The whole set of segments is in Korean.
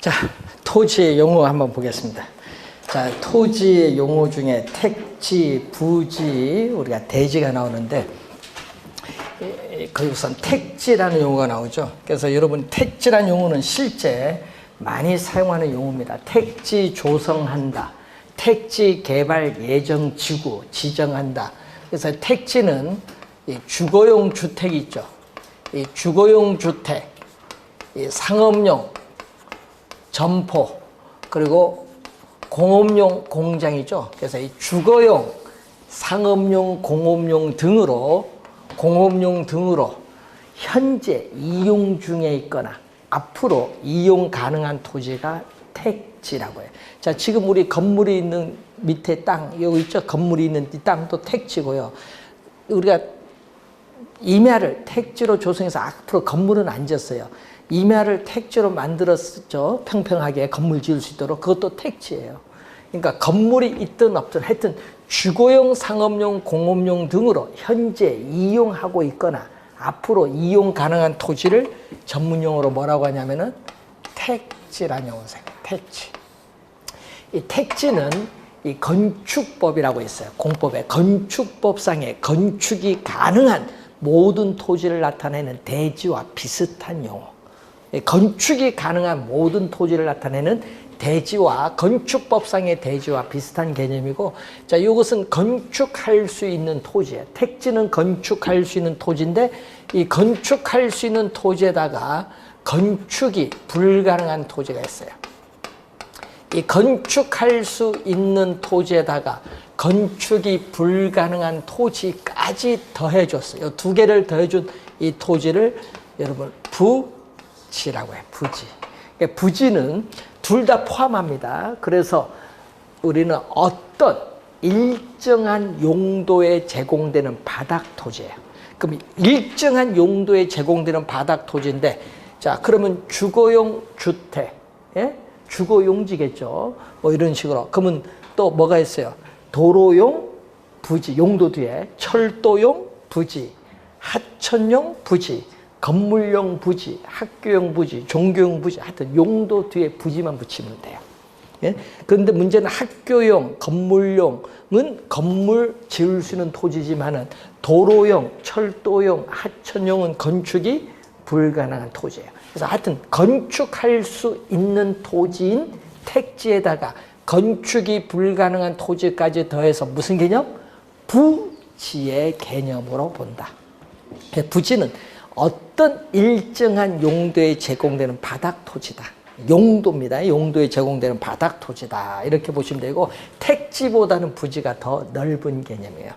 자, 토지의 용어 한번 보겠습니다. 자, 토지의 용어 중에 택지, 부지, 우리가 대지가 나오는데, 거기선 택지라는 용어가 나오죠. 그래서 여러분, 택지라는 용어는 실제 많이 사용하는 용어입니다. 택지 조성한다. 택지 개발 예정 지구 지정한다. 그래서 택지는 주거용 주택이 있죠. 이 주거용 주택, 이 상업용, 점포, 그리고 공업용 공장이죠. 그래서 이 주거용, 상업용, 공업용 등으로 현재 이용 중에 있거나 앞으로 이용 가능한 토지가 택지라고 해요. 자, 지금 우리 건물이 있는 밑에 땅, 여기 있죠? 건물이 있는 이 땅도 택지고요. 우리가 임야를 택지로 조성해서 앞으로 건물은 안 지었어요. 임야를 택지로 만들었죠. 평평하게 건물 지을 수 있도록. 그것도 택지예요. 그러니까 건물이 있든 없든 하여튼 주거용, 상업용, 공업용 등으로 현재 이용하고 있거나 앞으로 이용 가능한 토지를 전문용어로 뭐라고 하냐면은 택지라는 용어를 사용해요. 택지. 이 택지는 이 건축법이라고 있어요. 공법에 건축법상의 건축이 가능한 모든 토지를 나타내는 대지와 비슷한 용어. 건축이 가능한 모든 토지를 나타내는 대지와 건축법상의 대지와 비슷한 개념이고, 자, 이것은 건축할 수 있는 토지예요. 택지는 건축할 수 있는 토지인데, 이 건축할 수 있는 토지에다가 건축이 불가능한 토지가 있어요. 이 건축할 수 있는 토지에다가 건축이 불가능한 토지까지 더해줬어요. 이 두 개를 더해준 이 토지를 여러분 부지라고 해요. 부지. 부지는 둘 다 포함합니다. 그래서 우리는 어떤 일정한 용도에 제공되는 바닥 토지예요. 그럼 일정한 용도에 제공되는 바닥 토지인데, 자, 그러면 주거용 주택, 예? 주거용지겠죠. 뭐 이런 식으로. 그러면 또 뭐가 있어요? 도로용 부지, 용도 뒤에 철도용 부지, 하천용 부지, 건물용 부지, 학교용 부지, 종교용 부지, 하여튼 용도 뒤에 부지만 붙이면 돼요. 예? 그런데 문제는 학교용, 건물용은 건물 지을 수 있는 토지지만은 도로용, 철도용, 하천용은 건축이 불가능한 토지예요. 그래서 하여튼 건축할 수 있는 토지인 택지에다가 건축이 불가능한 토지까지 더해서 무슨 개념? 부지의 개념으로 본다. 부지는 어떤 일정한 용도에 제공되는 바닥 토지다. 용도입니다. 용도에 제공되는 바닥 토지다. 이렇게 보시면 되고, 택지보다는 부지가 더 넓은 개념이에요.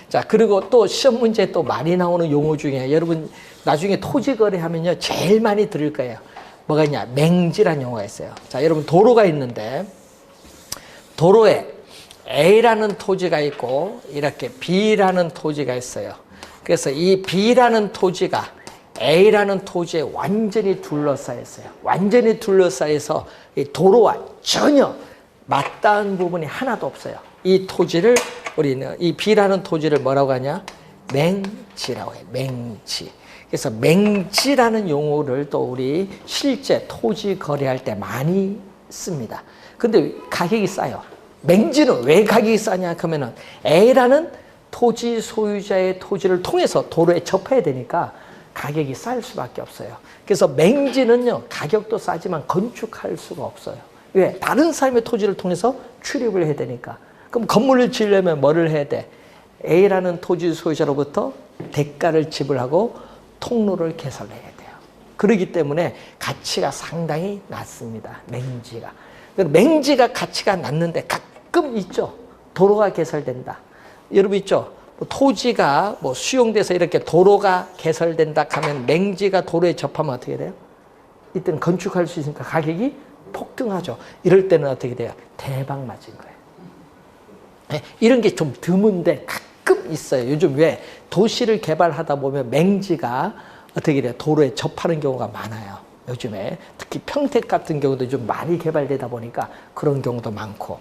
자, 그리고 또 시험 문제에 또 많이 나오는 용어 중에 여러분 나중에 토지 거래하면요 제일 많이 들을 거예요. 뭐가 있냐? 맹지라는 용어가 있어요. 자, 여러분 도로가 있는데 도로에 A라는 토지가 있고 이렇게 B라는 토지가 있어요. 그래서 이 B라는 토지가 A라는 토지에 완전히 둘러싸여 있어요. 완전히 둘러싸여서 이 도로와 전혀 맞닿은 부분이 하나도 없어요. 이 토지를 우리는 이 B라는 토지를 뭐라고 하냐? 맹지라고 해요. 맹지. 그래서 맹지라는 용어를 또 우리 실제 토지 거래할 때 많이 씁니다. 근데 가격이 싸요. 맹지는 왜 가격이 싸냐 그러면은 A라는 토지 소유자의 토지를 통해서 도로에 접해야 되니까 가격이 쌀 수밖에 없어요. 그래서 맹지는요 가격도 싸지만 건축할 수가 없어요. 왜? 다른 사람의 토지를 통해서 출입을 해야 되니까. 그럼 건물을 지으려면 뭐를 해야 돼? A라는 토지 소유자로부터 대가를 지불하고 통로를 개설해야 돼요. 그렇기 때문에 가치가 상당히 낮습니다. 맹지가. 맹지가 가치가 낮는데 가끔 있죠. 도로가 개설된다. 여러분 있죠? 토지가 수용돼서 이렇게 도로가 개설된다 하면 맹지가 도로에 접하면 어떻게 돼요? 이때는 건축할 수 있으니까 가격이 폭등하죠. 이럴 때는 어떻게 돼요? 대박 맞은 거예요. 네, 이런 게 좀 드문데 가끔 있어요. 요즘 왜 도시를 개발하다 보면 맹지가 어떻게 돼요? 도로에 접하는 경우가 많아요. 요즘에 특히 평택 같은 경우도 좀 많이 개발되다 보니까 그런 경우도 많고.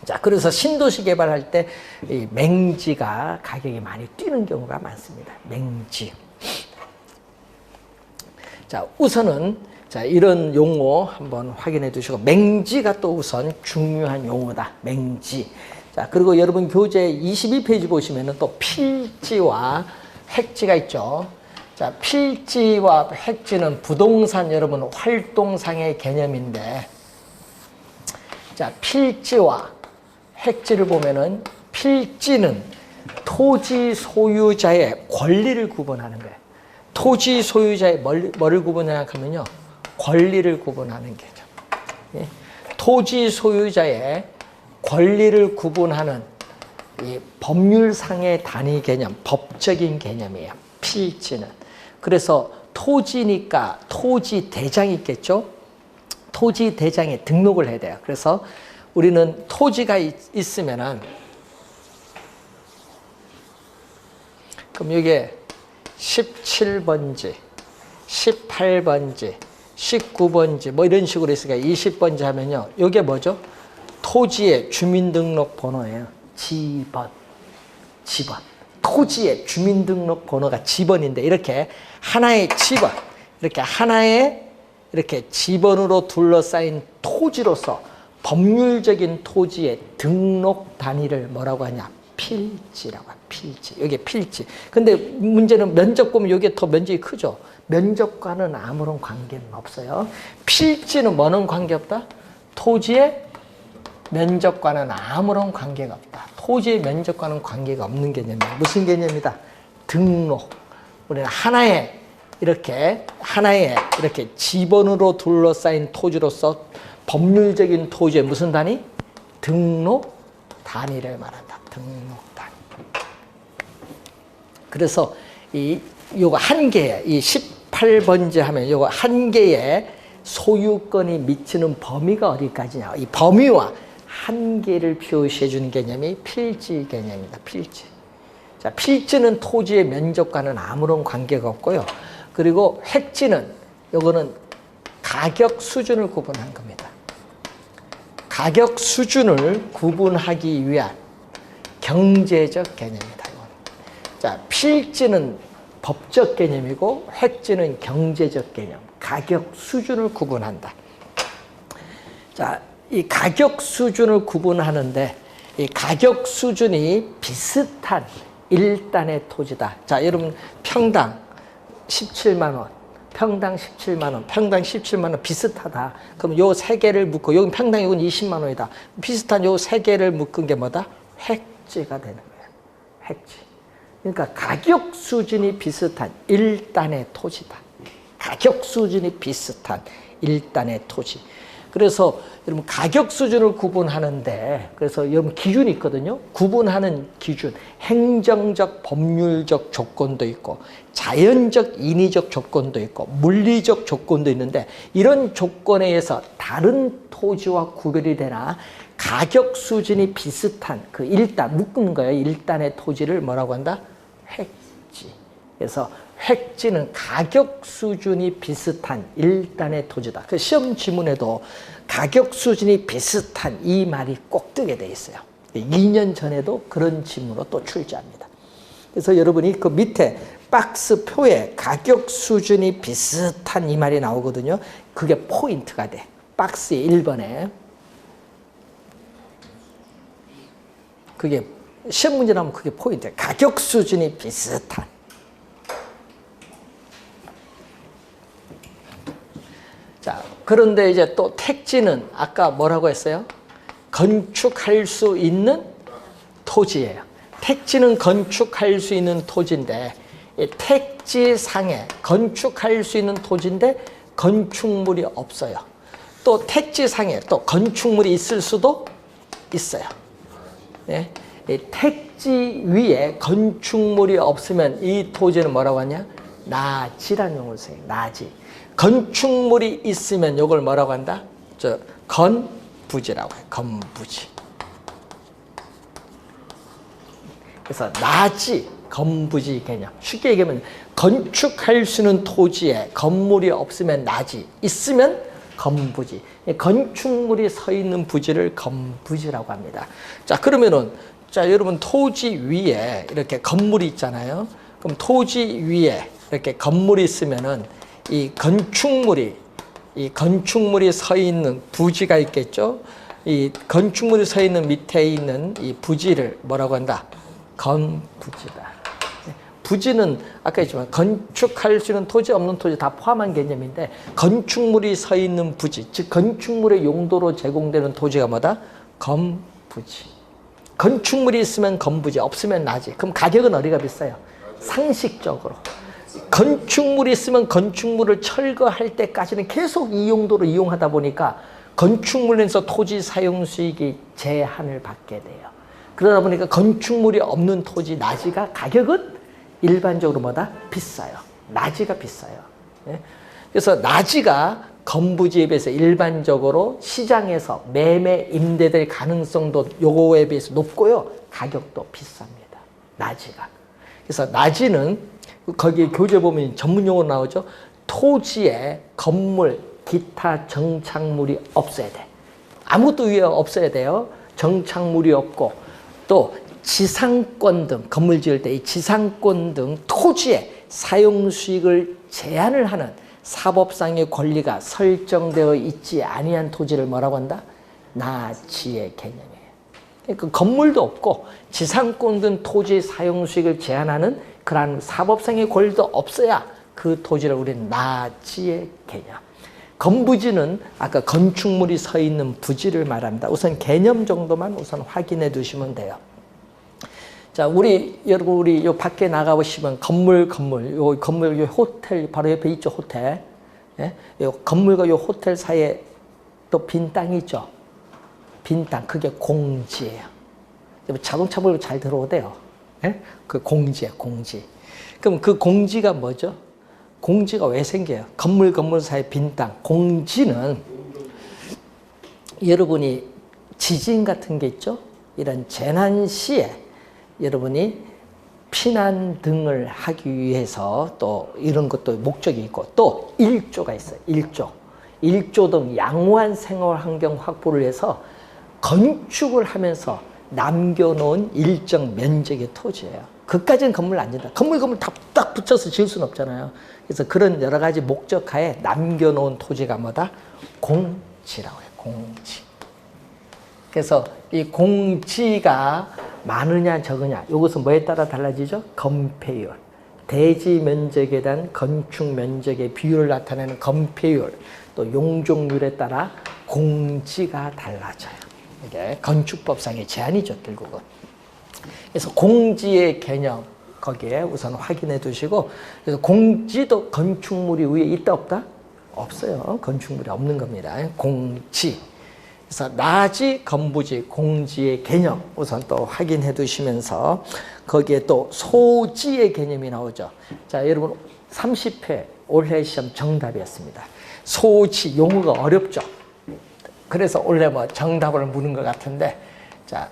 자, 그래서 신도시 개발할 때 이 맹지가 가격이 많이 뛰는 경우가 많습니다. 맹지. 자, 우선은 자, 이런 용어 한번 확인해 두시고, 맹지가 또 우선 중요한 용어다. 맹지. 자, 그리고 여러분 교재 22페이지 보시면은 또 필지와 핵지가 있죠. 자, 필지와 핵지는 부동산 여러분 활동상의 개념인데, 자, 필지와 핵지를 보면은 필지는 토지 소유자의 권리를 구분하는 거예요. 토지 소유자의 뭐를 구분하냐면요, 권리를 구분하는 개념. 예? 토지 소유자의 권리를 구분하는 이 법률상의 단위 개념, 법적인 개념이에요. 필지는. 그래서 토지니까 토지 대장이 있겠죠. 토지 대장에 등록을 해야 돼요. 그래서 우리는 토지가 있으면은, 그럼 여기에 17번지, 18번지, 19번지 뭐 이런 식으로 있으니까 20번지 하면요, 이게 뭐죠? 토지의 주민등록번호예요. 지번. 토지의 주민등록번호가 지번인데, 이렇게 하나의 지번, 이렇게 하나의 이렇게 지번으로 둘러싸인 토지로서 법률적인 토지의 등록 단위를 뭐라고 하냐? 필지라고 해요. 필지. 이게 필지. 근데 문제는 면적 보면 이게 더 면적이 크죠. 면적과는 아무런 관계는 없어요. 필지는 뭐는 관계없다? 토지의 면적과는 아무런 관계가 없다. 토지의 면적과는 관계가 없는 개념이야. 무슨 개념이다? 등록. 우리는 하나의 이렇게 지번으로 둘러싸인 토지로서 법률적인 토지의 무슨 단위? 등록 단위를 말한다. 등록 단위. 그래서 요거 한 개에, 이 18번지 하면 요거 한 개의 소유권이 미치는 범위가 어디까지냐. 이 범위와 한계를 표시해 주는 개념이 필지 개념입니다. 필지. 자, 필지는 토지의 면적과는 아무런 관계가 없고요. 그리고 핵지는 요거는 가격 수준을 구분한 겁니다. 가격 수준을 구분하기 위한 경제적 개념이다. 이건. 자, 필지는 법적 개념이고 핵지는 경제적 개념. 가격 수준을 구분한다. 자, 이 가격 수준을 구분하는데, 이 가격 수준이 비슷한 일단의 토지다. 자, 여러분 평당 17만 원, 평당 17만 원, 평당 17만 원 비슷하다. 그럼 요 세 개를 묶고, 여기 평당 이건 20만 원이다. 비슷한 요 세 개를 묶은 게 뭐다? 핵지가 되는 거예요. 핵지. 그러니까 가격 수준이 비슷한 일단의 토지다. 가격 수준이 비슷한 일단의 토지. 그래서 여러분 가격 수준을 구분하는데, 그래서 여러분 기준이 있거든요. 구분하는 기준, 행정적, 법률적 조건도 있고, 자연적, 인위적 조건도 있고, 물리적 조건도 있는데, 이런 조건에 의해서 다른 토지와 구별이 되나 가격 수준이 비슷한 그 일단 묶는 거예요. 일단의 토지를 뭐라고 한다? 핵지. 그래서 핵지는 가격 수준이 비슷한 일단의 토지다. 그 시험 지문에도 가격 수준이 비슷한 이 말이 꼭 뜨게 돼 있어요. 2년 전에도 그런 지문으로 또 출제합니다. 그래서 여러분이 그 밑에 박스 표에 가격 수준이 비슷한 이 말이 나오거든요. 그게 포인트가 돼. 박스의 1번에. 그게 시험 문제 나오면 그게 포인트예요. 가격 수준이 비슷한. 자, 그런데 이제 또 택지는 아까 뭐라고 했어요? 건축할 수 있는 토지예요. 택지는 건축할 수 있는 토지인데, 이 택지상에 건축할 수 있는 토지인데 건축물이 없어요. 또 택지상에 또 건축물이 있을 수도 있어요. 네? 이 택지 위에 건축물이 없으면 이 토지는 뭐라고 하냐? 나지라는 용어를 써요. 나지. 건축물이 있으면 이걸 뭐라고 한다? 건부지라고 해요. 건부지. 그래서 나지, 건부지 개념. 쉽게 얘기하면 건축할 수 있는 토지에 건물이 없으면 나지, 있으면 건부지. 건축물이 서 있는 부지를 건부지라고 합니다. 자, 그러면은 자, 여러분 토지 위에 이렇게 건물이 있잖아요. 그럼 토지 위에 이렇게 건물이 있으면은 이 건축물이 서 있는 부지가 있겠죠. 이 건축물이 서 있는 밑에 있는 이 부지를 뭐라고 한다? 건부지다. 부지는 아까 했지만 건축할 수 있는 토지 없는 토지 다 포함한 개념인데 건축물이 서 있는 부지, 즉 건축물의 용도로 제공되는 토지가 뭐다? 건부지. 건축물이 있으면 건부지, 없으면 나지. 그럼 가격은 어디가 비싸요? 상식적으로. 건축물이 있으면 건축물을 철거할 때까지는 계속 이 용도로 이용하다 보니까 건축물에서 토지 사용 수익이 제한을 받게 돼요. 그러다 보니까 건축물이 없는 토지 나지가 가격은 일반적으로 뭐다? 비싸요. 나지가 비싸요. 그래서 나지가 건부지에 비해서 일반적으로 시장에서 매매 임대될 가능성도 요거에 비해서 높고요. 가격도 비쌉니다. 나지가. 그래서 나지는 거기 교재 보면 전문 용어로 나오죠. 토지에 건물, 기타 정착물이 없어야 돼. 아무것도 위에 없어야 돼요. 정착물이 없고 또 지상권 등 건물 지을 때 이 지상권 등 토지의 사용 수익을 제한을 하는 사법상의 권리가 설정되어 있지 아니한 토지를 뭐라고 한다? 나지의 개념이에요. 그러니까 건물도 없고 지상권 등 토지의 사용 수익을 제한하는 그러한 사법상의 권리도 없어야 그 토지를 우리는 나지의 개념. 건부지는 아까 건축물이 서 있는 부지를 말합니다. 우선 개념 정도만 우선 확인해 두시면 돼요. 자, 여러분, 우리 요 밖에 나가보시면 요 건물, 요 호텔, 바로 옆에 있죠, 호텔. 예? 요 건물과 요 호텔 사이에 또 빈 땅이 있죠. 빈 땅, 그게 공지예요. 자동차 몰고 잘 들어오대요. 예? 그 공지예요, 공지. 그럼 그 공지가 뭐죠? 공지가 왜 생겨요? 건물 사이 빈 땅. 공지는 여러분이 지진 같은 게 있죠? 이런 재난 시에 여러분이 피난 등을 하기 위해서 또 이런 것도 목적이 있고 또 일조가 있어요. 일조 등 양호한 생활 환경 확보를 위해서 건축을 하면서 남겨놓은 일정 면적의 토지예요. 그까지는 건물 안 짓는다. 건물 딱 붙여서 지을 수는 없잖아요. 그래서 그런 여러 가지 목적하에 남겨놓은 토지가 뭐다? 공지라고 해요. 공지. 그래서 이 공지가 많으냐 적으냐 이것은 뭐에 따라 달라지죠? 건폐율. 대지 면적에 대한 건축 면적의 비율을 나타내는 건폐율, 또 용적률에 따라 공지가 달라져요. 이게 건축법상의 제한이죠, 결국은. 그래서 공지의 개념 거기에 우선 확인해 두시고, 그래서 공지도 건축물이 위에 있다 없다? 없어요. 건축물이 없는 겁니다. 공지. 그래서 나지, 건부지, 공지의 개념 우선 또 확인해 두시면서 거기에 또 소지의 개념이 나오죠. 자, 여러분 30회 올해 시험 정답이었습니다. 소지 용어가 어렵죠. 그래서 원래 뭐 정답을 묻는 것 같은데, 자,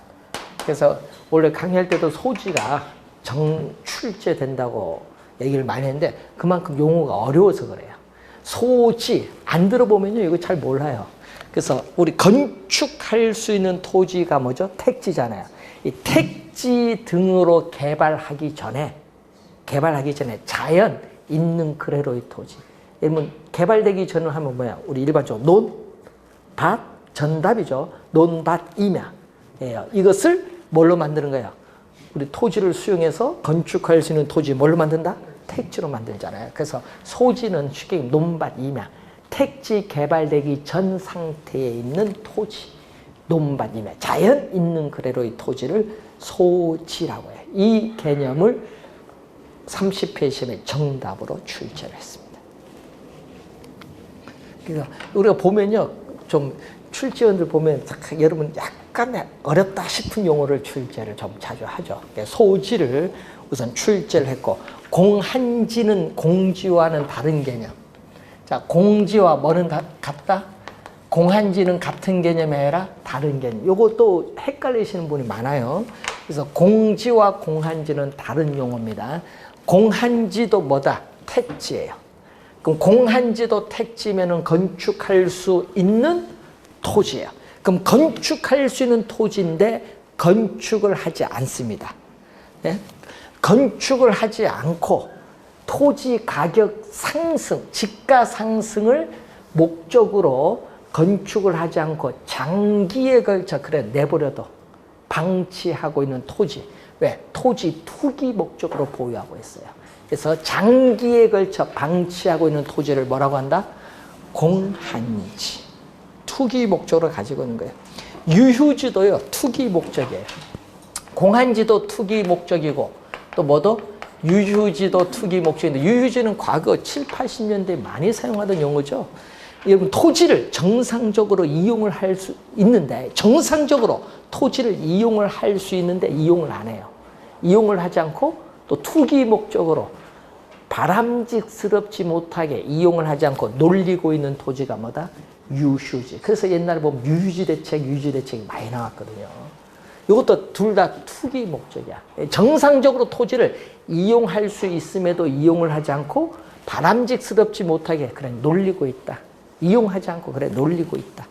그래서 원래 강의할 때도 소지가 정출제된다고 얘기를 많이 했는데 그만큼 용어가 어려워서 그래요. 소지 안 들어보면요 이거 잘 몰라요. 그래서 우리 건축할 수 있는 토지가 뭐죠? 택지잖아요. 이 택지 등으로 개발하기 전에 자연 있는 그대로의 토지. 여러분 개발되기 전을 하면 뭐야? 우리 일반적으로 논, 밭, 전답이죠. 논, 밭, 임야예요. 이것을 뭘로 만드는 거예요? 우리 토지를 수용해서 건축할 수 있는 토지 뭘로 만든다? 택지로 만들잖아요. 그래서 소지는 쉽게 논밭, 임야. 택지 개발되기 전 상태에 있는 토지, 논밭, 임야. 자연 있는 그대로의 토지를 소지라고 해요. 이 개념을 30회 시험에 정답으로 출제를 했습니다. 그러니까 우리가 보면요, 좀 출제원들 보면 여러분 약간 어렵다 싶은 용어를 출제를 좀 자주 하죠. 소지를 우선 출제를 했고, 공한지는 공지와는 다른 개념. 자, 공지와 뭐는 같다? 공한지는 같은 개념이 아니라 다른 개념. 요것도 헷갈리시는 분이 많아요. 그래서 공지와 공한지는 다른 용어입니다. 공한지도 뭐다? 택지예요. 그럼 공한지도 택지면은 건축할 수 있는 토지예요. 그럼 건축할 수 있는 토지인데 건축을 하지 않습니다. 네? 건축을 하지 않고 토지 가격 상승, 집가 상승을 목적으로 건축을 하지 않고 장기에 걸쳐 그래 내버려도 방치하고 있는 토지. 왜? 토지 투기 목적으로 보유하고 있어요. 그래서 장기에 걸쳐 방치하고 있는 토지를 뭐라고 한다? 공한지. 투기 목적으로 가지고 있는 거예요. 유휴지도요, 투기 목적이에요. 공한지도 투기 목적이고, 또 뭐도? 유휴지도 투기 목적인데, 유휴지는 과거 7, 80년대에 많이 사용하던 용어죠. 여러분, 토지를 정상적으로 이용을 할 수 있는데, 정상적으로 토지를 이용을 할 수 있는데, 이용을 안 해요. 이용을 하지 않고, 또 투기 목적으로 바람직스럽지 못하게 이용을 하지 않고 놀리고 있는 토지가 뭐다? 유휴지. 그래서 옛날에 보면 유휴지 대책이 많이 나왔거든요. 이것도 둘 다 투기 목적이야. 정상적으로 토지를 이용할 수 있음에도 이용을 하지 않고 바람직스럽지 못하게 그래 놀리고 있다. 이용하지 않고 그래 놀리고 있다.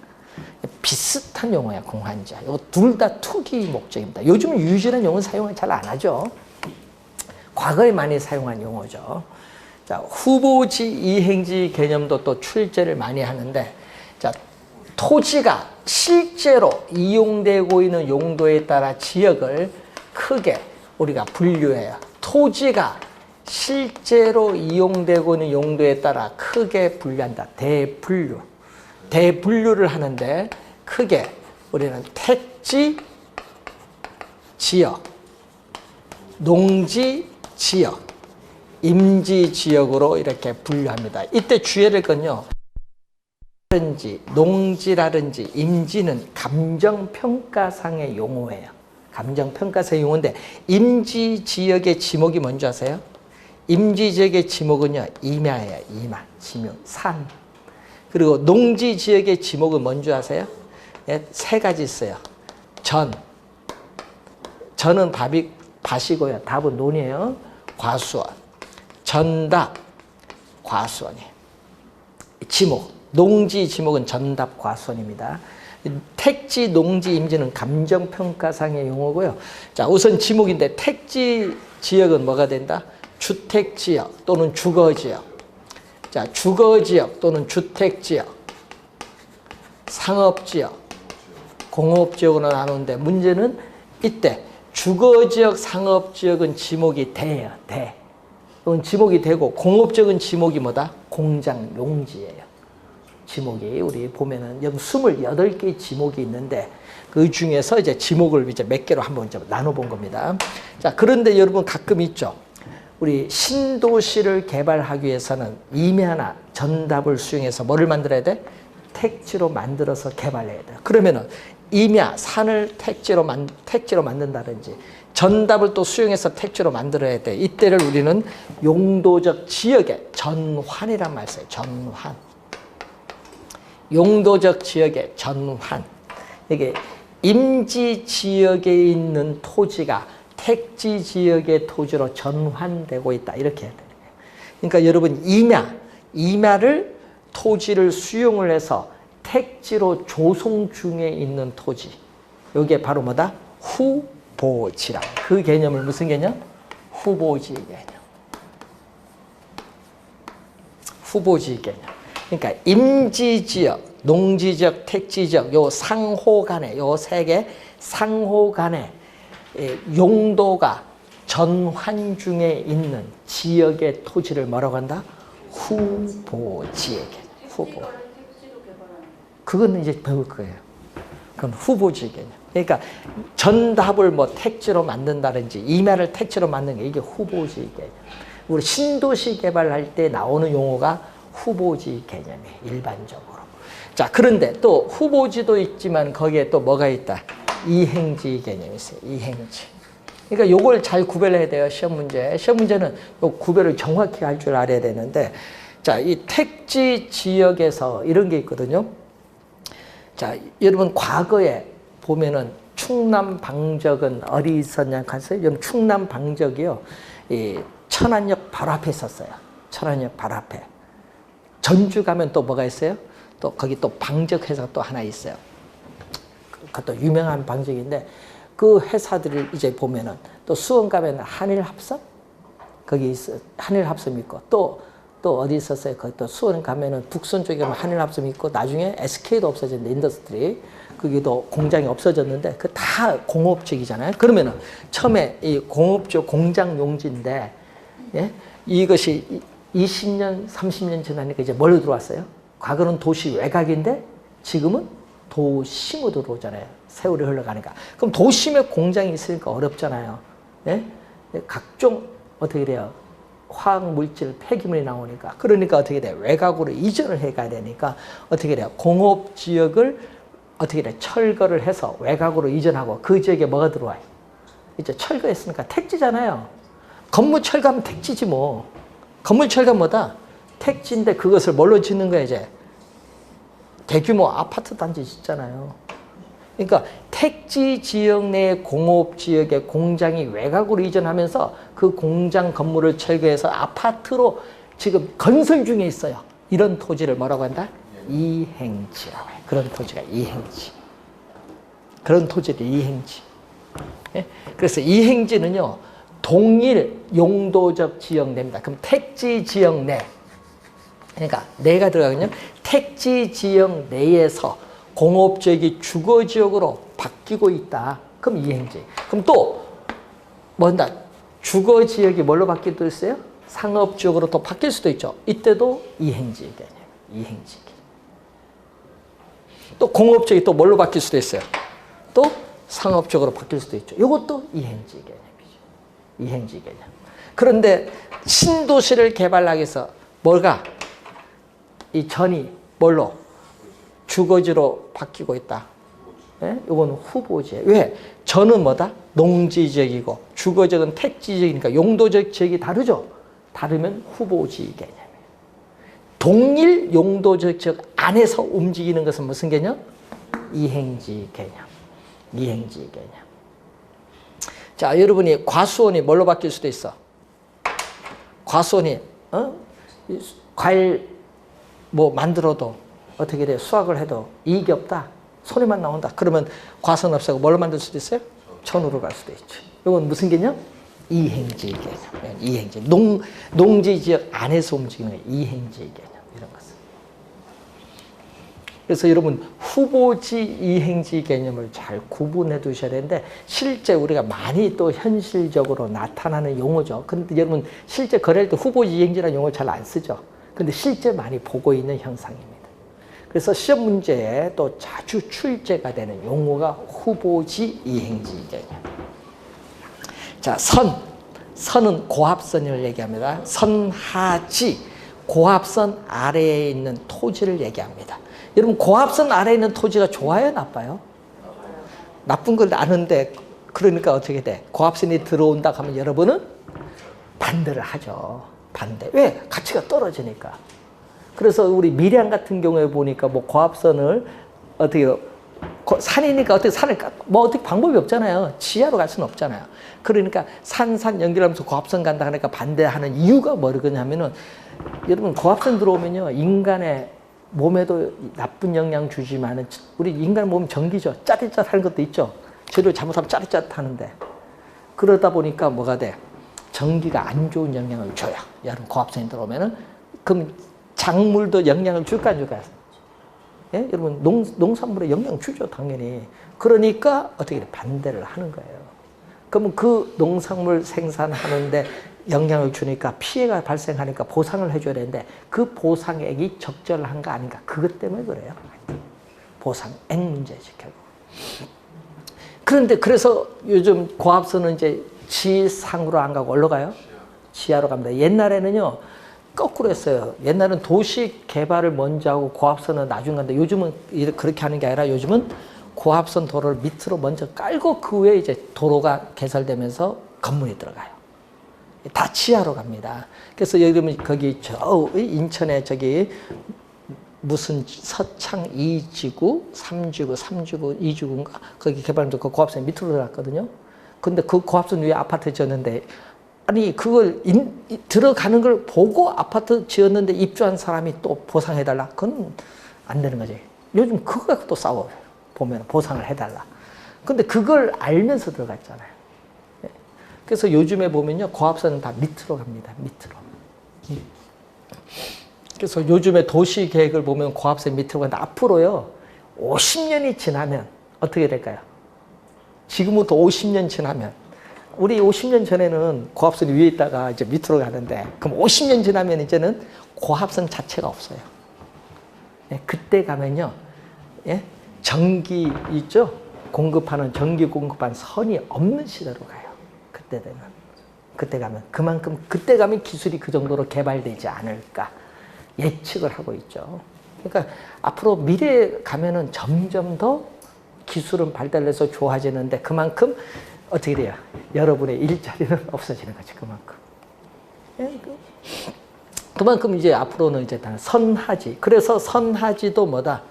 비슷한 용어야, 공한지야. 이거 둘 다 투기 목적입니다. 요즘은 유휴지라는 용어는 사용을 잘 안 하죠. 과거에 많이 사용한 용어죠. 자, 후보지, 이행지 개념도 또 출제를 많이 하는데, 자, 토지가 실제로 이용되고 있는 용도에 따라 지역을 크게 우리가 분류해요. 토지가 실제로 이용되고 있는 용도에 따라 크게 분류한다. 대분류. 대분류를 하는데 크게 우리는 택지 지역, 농지 지역, 임지 지역으로 이렇게 분류합니다. 이때 주의해야 될 건요. 라든지 농지라든지 임지는 감정평가상의 용어예요. 감정평가상의 용어인데 임지 지역의 지목이 뭔지 아세요? 임지 지역의 지목은요. 임야예요. 임야, 지명, 산. 그리고 농지 지역의 지목은 뭔지 아세요? 네, 세 가지 있어요. 전은 밭이고요. 답은 논이에요. 과수원. 전답, 과수원이에요. 지목. 농지 지목은 전답, 과수원입니다. 택지, 농지, 임지는 감정평가상의 용어고요. 자, 우선 지목인데 택지 지역은 뭐가 된다? 주택지역 또는 주거지역. 자, 주거지역 또는 주택지역, 상업지역, 공업지역으로 나누는데 문제는 이때 주거지역, 상업지역은 지목이 돼요. 돼. 그건 지목이 되고 공업지역은 지목이 뭐다? 공장, 용지예요. 지목이 우리 보면은 여기 28개의 지목이 있는데 그 중에서 이제 지목을 이제 몇 개로 한번 이제 나눠본 겁니다. 자, 그런데 여러분 가끔 있죠. 우리 신도시를 개발하기 위해서는 임야나 전답을 수용해서 뭐를 만들어야 돼? 택지로 만들어서 개발해야 돼. 그러면은 임야, 산을 택지로 만든다든지 전답을 또 수용해서 택지로 만들어야 돼. 이때를 우리는 용도적 지역의 전환이란 말 써요. 전환. 용도적 지역의 전환. 이게 임지 지역에 있는 토지가 택지 지역의 토지로 전환되고 있다. 이렇게 해야 돼요. 그러니까 여러분 임야를 토지를 수용을 해서 택지로 조성 중에 있는 토지. 이게 바로 뭐다? 후보지라. 그 개념을 무슨 개념? 후보지 개념. 후보지 개념. 그러니까 임지지역, 농지지역, 택지지역 요 상호 간에 요 세 개 상호 간에 용도가 전환 중에 있는 지역의 토지를 뭐라고 한다? 후보지의 개념. 후보. 그건 이제 배울 거예요. 그건 후보지 개념. 그러니까 전답을 뭐 택지로 만든다든지 임야를 택지로 만드는 게 이게 후보지 개념. 우리 신도시 개발할 때 나오는 용어가 후보지 개념이에요. 일반적으로. 자, 그런데 또 후보지도 있지만 거기에 또 뭐가 있다? 이행지 개념이 있어요. 이행지. 그러니까 요걸 잘 구별해야 돼요. 시험 문제. 시험 문제는 요 구별을 정확히 할 줄 알아야 되는데, 자, 이 택지 지역에서 이런 게 있거든요. 자, 여러분 과거에 보면은 충남 방적은 어디 있었냐 하세요? 여러분 충남 방적이요. 이 천안역 바로 앞에 있었어요. 천안역 바로 앞에. 전주 가면 또 뭐가 있어요? 또 거기 또 방적 회사가 또 하나 있어요. 그것도 유명한 방적인데 그 회사들을 이제 보면은 또 수원 가면 한일합성 거기 한일합섬 있고 또 어디 있었어요? 거기 또 수원 가면은 북선 쪽에 한일합섬 있고 나중에 SK도 없어졌는데 인더스트리 거기도 공장이 없어졌는데 그 다 공업적이잖아요. 그러면은 처음에 이 공업적 공장 용지인데 예? 이것이 20년, 30년 지나니까 이제 뭘로 들어왔어요? 과거는 도시 외곽인데 지금은 도심으로 들어오잖아요. 세월이 흘러가니까. 그럼 도심에 공장이 있으니까 어렵잖아요. 예? 각종 어떻게 돼요? 화학 물질, 폐기물이 나오니까. 그러니까 어떻게 돼요? 외곽으로 이전을 해 가야 되니까 어떻게 돼요? 공업 지역을 어떻게 돼요? 철거를 해서 외곽으로 이전하고 그 지역에 뭐가 들어와요? 이제 철거했으니까 택지잖아요. 건물 철거하면 택지지 뭐. 건물 철거는 뭐다? 택지인데 그것을 뭘로 짓는 거야 이제? 대규모 아파트 단지 짓잖아요. 그러니까 택지 지역 내 공업 지역의 공장이 외곽으로 이전하면서 그 공장 건물을 철거해서 아파트로 지금 건설 중에 있어요. 이런 토지를 뭐라고 한다? 이행지라고 해요. 그런 토지가 이행지. 그런 토지를 이행지. 예? 그래서 이행지는요, 동일 용도적 지역 내입니다. 그럼 택지 지역 내. 그러니까 내가 들어가거든요. 택지 지역 내에서 공업지역이 주거지역으로 바뀌고 있다. 그럼 이행지. 그럼 또 뭔가 주거지역이 뭘로 바뀔 수도 있어요? 상업지역으로 또 바뀔 수도 있죠. 이때도 이행지 개념. 이행지 개념. 또 공업지역이 또 뭘로 바뀔 수도 있어요? 또 상업적으로 바뀔 수도 있죠. 이것도 이행지 개념이죠. 이행지 개념. 그런데 신도시를 개발하기 위해서 뭘까? 이 전이 뭘로? 주거지로 바뀌고 있다. 예? 이건 후보지예요. 왜? 전은 뭐다? 농지지역이고 주거지역은 택지지역이니까 용도적 지역이 다르죠. 다르면 후보지 개념이에요. 동일 용도적 지역 안에서 움직이는 것은 무슨 개념? 이행지 개념. 이행지 개념. 자, 여러분이 과수원이 뭘로 바뀔 수도 있어? 과수원이 과일 뭐 만들어도 어떻게 돼? 수확을 해도 이익이 없다. 손해만 나온다. 그러면 과수원 없애고 뭘로 만들 수도 있어요? 천으로 갈 수도 있죠. 이건 무슨 개념? 이행지 개념. 이행지. 농지 지역 안에서 움직이는 이행지 개념. 이런 것은. 그래서 여러분 후보지 이행지 개념을 잘 구분해 두셔야 되는데 실제 우리가 많이 또 현실적으로 나타나는 용어죠. 근데 여러분 실제 거래할 때 후보지 이행지라는 용어 잘 안 쓰죠. 근데 실제 많이 보고 있는 현상입니다. 그래서 시험 문제에 또 자주 출제가 되는 용어가 후보지 이행지 개념. 자, 선은 고합선을 얘기합니다. 선하지, 고합선 아래에 있는 토지를 얘기합니다. 여러분 고합선 아래에 있는 토지가 좋아요, 나빠요? 나쁜 걸 아는데 그러니까 어떻게 돼? 고합선이 들어온다 하면 여러분은 반대를 하죠. 반대. 왜? 가치가 떨어지니까. 그래서 우리 밀양 같은 경우에 보니까 뭐 고합선을 어떻게 산이니까 어떻게 산을 뭐 어떻게 방법이 없잖아요. 지하로 갈 수는 없잖아요. 그러니까 산 연결하면서 고합선 간다 하니까 반대하는 이유가 뭐냐면은 여러분 고합선 들어오면요 인간의 몸에도 나쁜 영향 주지만은 우리 인간 몸 전기죠. 짜릿짜릿한 것도 있죠. 재료 잘못하면 짜릿짜릿하는데 그러다 보니까 뭐가 돼? 전기가 안 좋은 영향을 줘요. 여러분 고합선이 들어오면은 그럼 작물도 영향을 줄까 안 줄까요? 예? 여러분 농산물에 영향 주죠 당연히. 그러니까 어떻게 반대를 하는 거예요. 그러면 그 농산물 생산하는데 영향을 주니까 피해가 발생하니까 보상을 해줘야 되는데 그 보상액이 적절한가 아닌가 그것 때문에 그래요. 보상액 문제지 결국. 그런데 그래서 요즘 고합선은 이제 지상으로 안 가고 어디로 가요? 지하로 갑니다. 옛날에는요 거꾸로 했어요. 옛날은 도시 개발을 먼저 하고 고합선은 나중 간다. 요즘은 그렇게 하는 게 아니라 요즘은 고합선 도로를 밑으로 먼저 깔고 그 후에 이제 도로가 개설되면서 건물이 들어가요. 다 지하로 갑니다. 그래서 여러분 거기 저 인천에 저기 무슨 서창 2지구, 3지구, 2지구인가 거기 개발도 그 고합선 밑으로 들어갔거든요. 근데 그 고합선 위에 아파트 지었는데 아니 그걸 들어가는 걸 보고 아파트 지었는데 입주한 사람이 또 보상해달라? 그건 안 되는 거지. 요즘 그거 갖고 또 싸워요. 보면 보상을 해달라. 근데 그걸 알면서 들어갔잖아요. 그래서 요즘에 보면요, 고압선은 다 밑으로 갑니다. 밑으로. 그래서 요즘에 도시 계획을 보면 고압선 밑으로 가는데 앞으로요, 50년이 지나면 어떻게 될까요? 지금부터 50년 지나면, 우리 50년 전에는 고압선이 위에 있다가 이제 밑으로 가는데, 그럼 50년 지나면 이제는 고압선 자체가 없어요. 예, 그때 가면요, 예? 전기 있죠? 전기 공급하는 선이 없는 시대로 가요. 그때 되면. 그때 가면. 그만큼, 그때 가면 기술이 그 정도로 개발되지 않을까 예측을 하고 있죠. 그러니까 앞으로 미래에 가면은 점점 더 기술은 발달해서 좋아지는데 그만큼 어떻게 돼요? 여러분의 일자리는 없어지는 거지, 그만큼. 예? 그만큼 이제 앞으로는 이제 선하지. 그래서 선하지도 뭐다?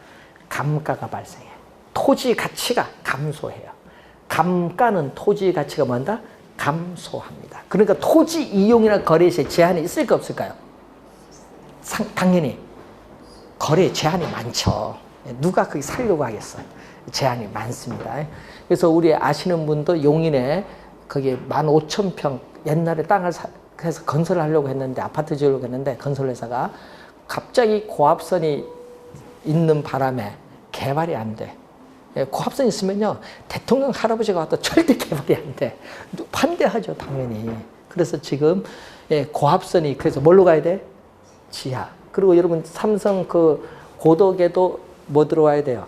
감가가 발생해. 토지 가치가 감소해요. 감가는 토지 가치가 뭔다? 감소합니다. 그러니까 토지 이용이나 거래 시에 제한이 있을까 없을까요? 당연히 거래에 제한이 많죠. 누가 거기 살려고 하겠어요? 제한이 많습니다. 그래서 우리 아시는 분도 용인에 거기 15,000평 옛날에 땅을 해서 건설을 하려고 했는데, 아파트 지으려고 했는데 건설회사가 갑자기 고압선이 있는 바람에 개발이 안 돼. 고압선 있으면요, 대통령 할아버지가 와도 절대 개발이 안 돼. 반대하죠, 당연히. 그래서 지금 고압선이, 그래서 뭘로 가야 돼? 지하. 그리고 여러분 삼성 그 고덕에도 뭐 들어와야 돼요?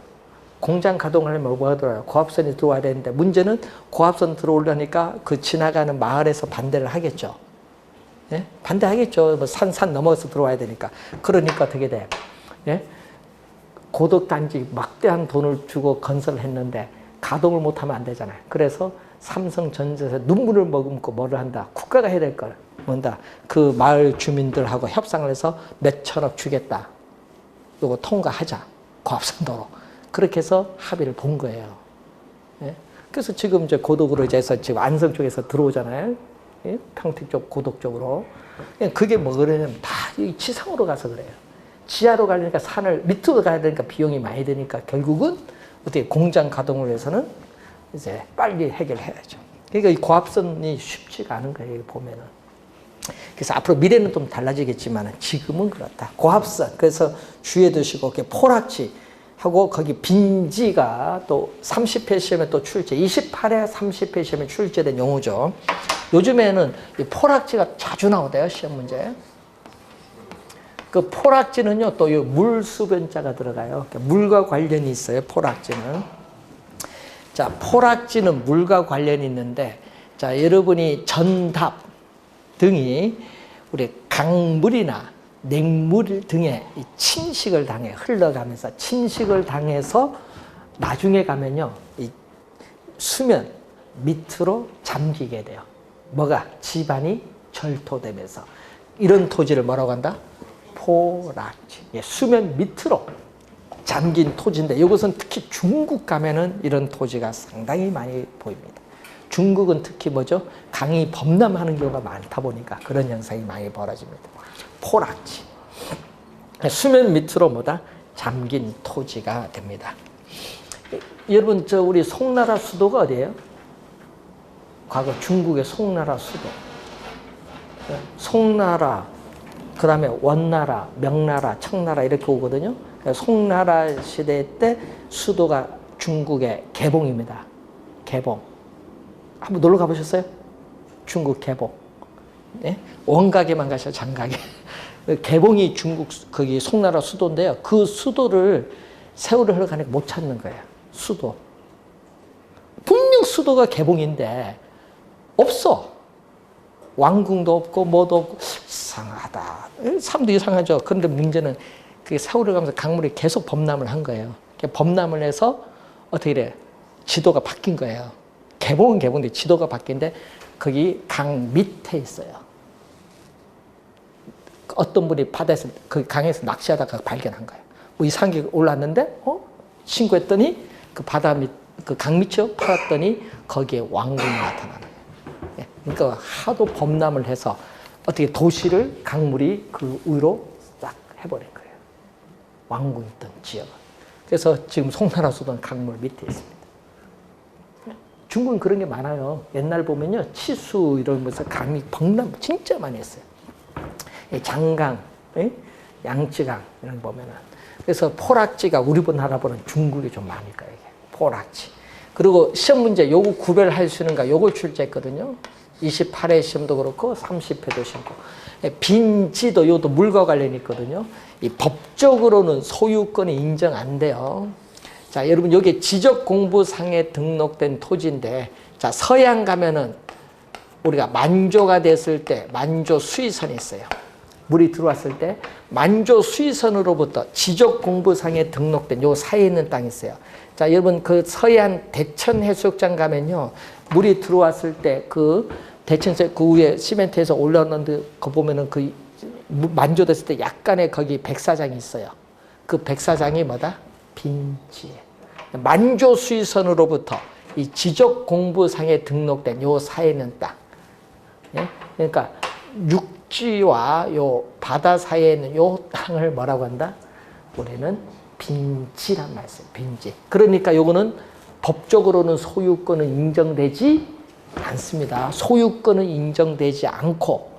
공장 가동하려면 뭐가 들어와요? 고압선이 들어와야 되는데, 문제는 고압선 들어오려니까 그 지나가는 마을에서 반대를 하겠죠. 예? 반대하겠죠. 뭐 산 넘어서 들어와야 되니까. 그러니까 어떻게 돼? 예? 고덕단지 막대한 돈을 주고 건설했는데 가동을 못하면 안 되잖아요. 그래서 삼성전자에서 눈물을 머금고 뭐를 한다? 국가가 해야 될 걸. 뭔다? 그 마을 주민들하고 협상을 해서 몇 천억 주겠다. 요거 통과하자. 고압선도로. 그렇게 해서 합의를 본 거예요. 예? 그래서 지금 이제 고덕으로 이제 해서 지금 안성 쪽에서 들어오잖아요. 예? 평택 쪽, 고덕 쪽으로. 그게 뭐 그러냐면 다 지상으로 가서 그래요. 지하로 가려니까 산을 밑으로 가야 되니까 비용이 많이 드니까 결국은 어떻게 공장 가동을 위해서는 이제 빨리 해결해야죠. 그러니까 이 고압선이 쉽지가 않은 거예요, 보면은. 그래서 앞으로 미래는 좀 달라지겠지만 지금은 그렇다. 고압선. 그래서 주의해 두시고, 포락지 하고 거기 빈지가 또 30회 시험에 또 출제, 28회 30회 시험에 출제된 용어죠. 요즘에는 이 포락지가 자주 나오대요, 시험 문제. 그 포락지는요, 또 이 물수변자가 들어가요. 물과 관련이 있어요, 포락지는. 자, 포락지는 물과 관련이 있는데, 자, 여러분이 전답 등이 우리 강물이나 냉물 등에 침식을 당해, 흘러가면서 침식을 당해서 나중에 가면요, 이 수면 밑으로 잠기게 돼요. 뭐가? 지반이 절토되면서. 이런 토지를 뭐라고 한다? 포락지. 예, 수면 밑으로 잠긴 토지인데, 이것은 특히 중국 가면은 이런 토지가 상당히 많이 보입니다. 중국은 특히 뭐죠? 강이 범람하는 경우가 많다 보니까 그런 현상이 많이 벌어집니다. 포락지. 수면 밑으로 뭐다? 잠긴 토지가 됩니다. 여러분, 우리 송나라 수도가 어디예요? 과거 중국의 송나라 수도. 송나라, 그 다음에 원나라, 명나라, 청나라 이렇게 오거든요. 송나라 시대 때 수도가 중국의 개봉입니다. 개봉. 한번 놀러 가보셨어요? 중국 개봉. 네? 원각에만 가셔, 장각에. 개봉이 중국, 거기 송나라 수도인데요. 그 수도를 세월을 흘러가니까 못 찾는 거예요. 수도. 분명 수도가 개봉인데, 없어. 왕궁도 없고, 뭐도 없고, 이상하다. 사람도 이상하죠. 그런데 문제는 그게 세월을 가면서 강물이 계속 범람을 한 거예요. 범람을 해서 어떻게 돼? 지도가 바뀐 거예요. 개봉은 개봉인데 지도가 바뀐데 거기 강 밑에 있어요. 어떤 분이 바다에서, 그 강에서 낚시하다가 발견한 거예요. 뭐 이상한 게 올랐는데, 신고했더니 그 바다 밑, 그 강 밑이요? 팔았더니 거기에 왕궁이 나타나는 거예요. 예. 그러니까 하도 범람을 해서 어떻게 도시를 강물이 그 위로 싹 해버린 거예요. 왕궁 있던 지역은. 그래서 지금 송나라 수도는 강물 밑에 있습니다. 중국은 그런 게 많아요. 옛날 보면요. 치수 이러면서 강이 벙남 진짜 많이 했어요. 장강, 양쯔강 이런 거 보면은. 그래서 포락지가 우리나라보다는 중국이 좀 많을 거예요. 이게. 포락지. 그리고 시험 문제 요거 구별할 수 있는가 요걸 출제했거든요. 28회 시험도 그렇고 30회도 시험고. 빈지도 요도 물과 관련이 있거든요. 이 법적으로는 소유권이 인정 안 돼요. 자, 여러분 여기 지적공부상에 등록된 토지인데 자, 서양 가면은 우리가 만조가 됐을 때 만조 수의선이 있어요. 물이 들어왔을 때 만조 수의선으로부터 지적공부상에 등록된 요 사이에 있는 땅이 있어요. 자, 여러분 그 서해안 대천 해수욕장 가면요. 물이 들어왔을 때 그 대천서 그 위에 시멘트에서 올라오는데 그 보면은 그 만조됐을 때 약간의 거기 백사장이 있어요. 그 백사장이 뭐다? 빈지. 만조 수의선으로부터 이 지적공부상에 등록된 요 사이에 있는 땅. 예? 그러니까 육지와 요 바다 사이에 있는 요 땅을 뭐라고 한다? 우리는 빈지란 말이에요. 빈지. 그러니까 요거는 법적으로는 소유권은 인정되지 않습니다. 소유권은 인정되지 않고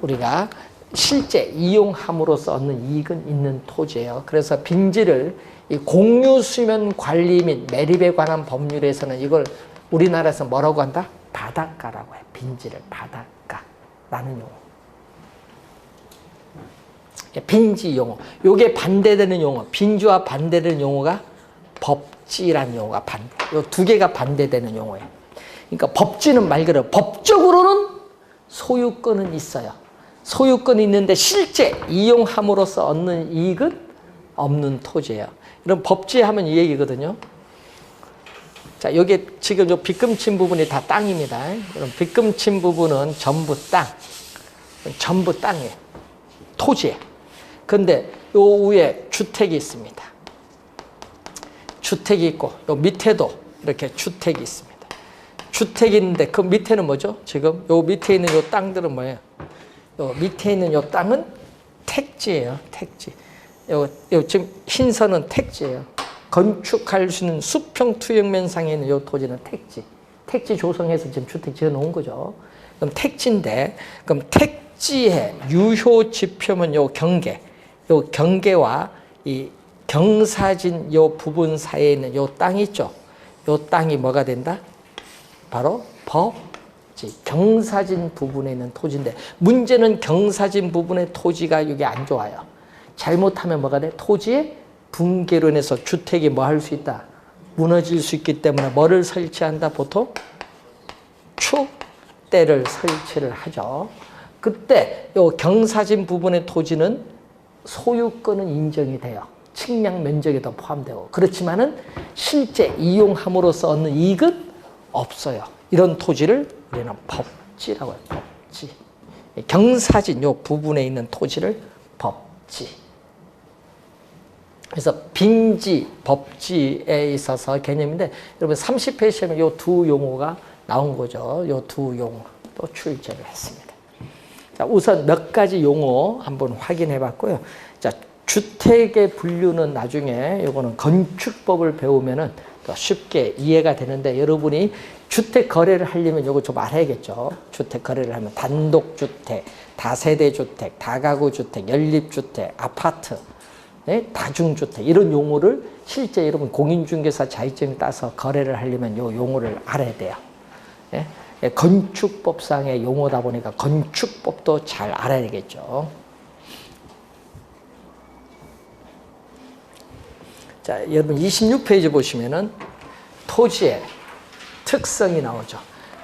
우리가 실제 이용함으로써 얻는 이익은 있는 토지예요. 그래서 빈지를 이 공유수면 관리 및 매립에 관한 법률에서는 이걸 우리나라에서 뭐라고 한다? 바닷가라고 해. 빈지를 바닷가라는 용어. 빈지 용어. 요게 반대되는 용어. 빈지와 반대되는 용어가 법지라는 용어가 요 두 개가 반대되는 용어예요. 그러니까 법지는 말 그대로 법적으로는 소유권은 있어요. 소유권이 있는데 실제 이용함으로써 얻는 이익은 없는 토지예요. 이런 법지 하면 이 얘기거든요. 자, 여기 지금 요 빗금친 부분이 다 땅입니다. 그럼 빗금친 부분은 전부 땅. 전부 땅이에요. 토지에. 근데 요 위에 주택이 있습니다. 주택이 있고 요 밑에도 이렇게 주택이 있습니다. 주택이 있는데 그 밑에는 뭐죠? 지금 요 밑에 있는 요 땅들은 뭐예요? 요 밑에 있는 요 땅은 택지예요. 택지. 요 지금 흰 선은 택지예요. 건축할 수 있는 수평 투영면상에 있는 요 토지는 택지. 택지 조성해서 지금 주택 지어 놓은 거죠. 그럼 택지인데 그럼 택지의 유효 지표면 요 경계. 요 경계와 이 경사진 요 부분 사이에 있는 요 땅 있죠. 요 땅이 뭐가 된다? 바로 법지. 경사진 부분에 있는 토지인데 문제는 경사진 부분의 토지가 여기 안 좋아요. 잘못하면 뭐가 돼? 토지의 붕괴로 인해서 주택이 뭐 할 수 있다? 무너질 수 있기 때문에 뭐를 설치한다? 보통 축대를 설치를 하죠. 그때 요 경사진 부분의 토지는 소유권은 인정이 돼요. 측량 면적에도 포함되고. 그렇지만은 실제 이용함으로써 얻는 이익은 없어요. 이런 토지를 우리는 법지라고 해요. 법지. 경사진 요 부분에 있는 토지를 법지. 그래서 빈지, 법지에 있어서 개념인데 여러분 30회 시험에 요 두 용어가 나온 거죠. 요 두 용어 또 출제를 했습니다. 자, 우선 몇 가지 용어 한번 확인해 봤고요. 자, 주택의 분류는 나중에 요거는 건축법을 배우면은 더 쉽게 이해가 되는데 여러분이 주택 거래를 하려면 요거 좀 알아야겠죠. 주택 거래를 하면 단독주택, 다세대주택, 다가구주택, 연립주택, 아파트, 네? 다중주택 이런 용어를 실제 여러분 공인중개사 자격증을 따서 거래를 하려면 요 용어를 알아야 돼요. 네? 건축법상의 용어다 보니까 건축법도 잘 알아야 되겠죠. 자, 여러분 26페이지 보시면은 토지의 특성이 나오죠.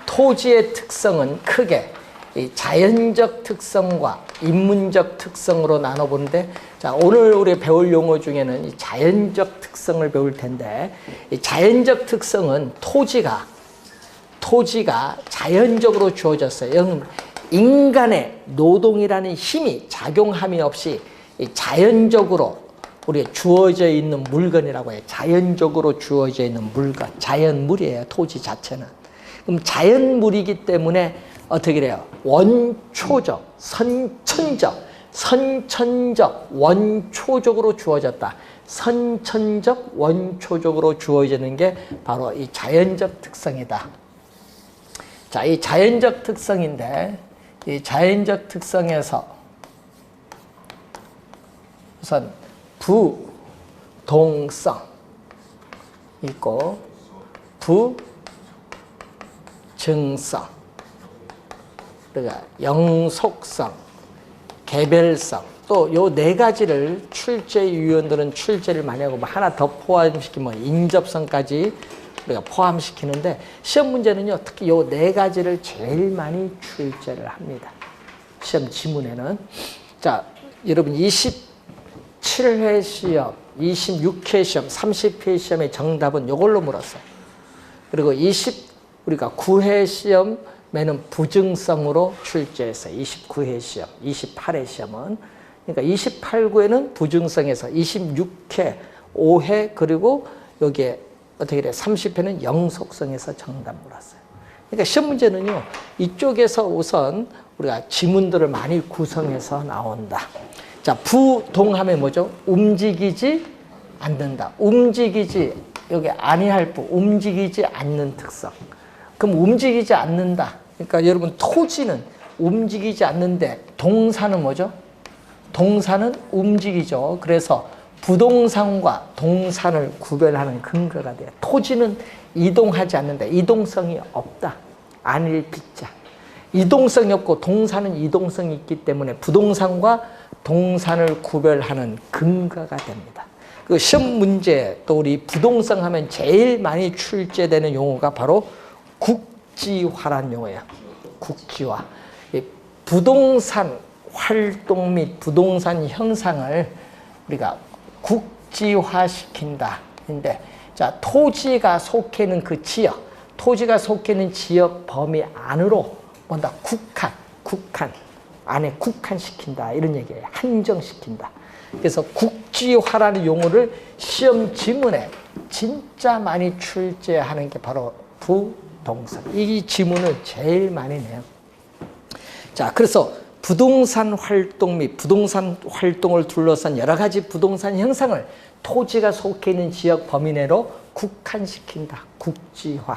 토지의 특성은 크게 이 자연적 특성과 인문적 특성으로 나눠보는데, 자, 오늘 우리 배울 용어 중에는 이 자연적 특성을 배울 텐데, 이 자연적 특성은 토지가 자연적으로 주어졌어요. 인간의 노동이라는 힘이 작용함이 없이 이 자연적으로 우리가 주어져 있는 물건이라고 해요. 자연적으로 주어져 있는 물건, 자연물이에요. 토지 자체는. 그럼 자연물이기 때문에 어떻게 돼요? 원초적, 선천적, 원초적으로 주어졌다. 선천적, 원초적으로 주어지는 게 바로 이 자연적 특성이다. 자, 이 자연적 특성인데, 이 자연적 특성에서 우선 부동성 있고, 부증성, 그러니까 영속성, 개별성, 또 요 네 가지를 출제위원들은 출제를 많이 하고, 뭐 하나 더 포함시키면 인접성까지 우리가 포함시키는데, 시험 문제는요, 특히 요 네 가지를 제일 많이 출제를 합니다. 시험 지문에는. 자, 여러분 27회 시험, 26회 시험, 30회 시험의 정답은 요걸로 물었어요. 그리고 우리가 9회 시험에는 부증성으로 출제했어요. 29회 시험, 28회 시험은. 그러니까 28, 9회는 부증성에서, 26회, 5회, 그리고 여기에 어떻게 그래? 30회는 영속성에서 정답 물었어요. 그러니까 시험 문제는요, 이쪽에서 우선 우리가 지문들을 많이 구성해서 나온다. 자, 부동하면 뭐죠? 움직이지 않는다. 움직이지, 여기 아니할 부, 움직이지 않는 특성. 그럼 움직이지 않는다. 그러니까 여러분, 토지는 움직이지 않는데 동사는 뭐죠? 동사는 움직이죠. 그래서 부동산과 동산을 구별하는 근거가 돼요. 토지는 이동하지 않는다. 이동성이 없다. 아닐 빗자. 이동성이 없고 동산은 이동성이 있기 때문에 부동산과 동산을 구별하는 근거가 됩니다. 그 시험 문제, 또 우리 부동성 하면 제일 많이 출제되는 용어가 바로 국지화라는 용어예요. 국지화. 부동산 활동 및 부동산 형상을 우리가 국지화시킨다. 근데 자, 토지가 속해 있는 그 지역, 토지가 속해 있는 지역 범위 안으로 뭔가 국한 안에 국한시킨다. 이런 얘기예요. 한정시킨다. 그래서 국지화라는 용어를 시험 지문에 진짜 많이 출제하는 게 바로 부동산. 이 지문을 제일 많이 내요. 자, 그래서 부동산 활동 및 부동산 활동을 둘러싼 여러 가지 부동산 형상을 토지가 속해 있는 지역 범위 내로 국한시킨다. 국지화.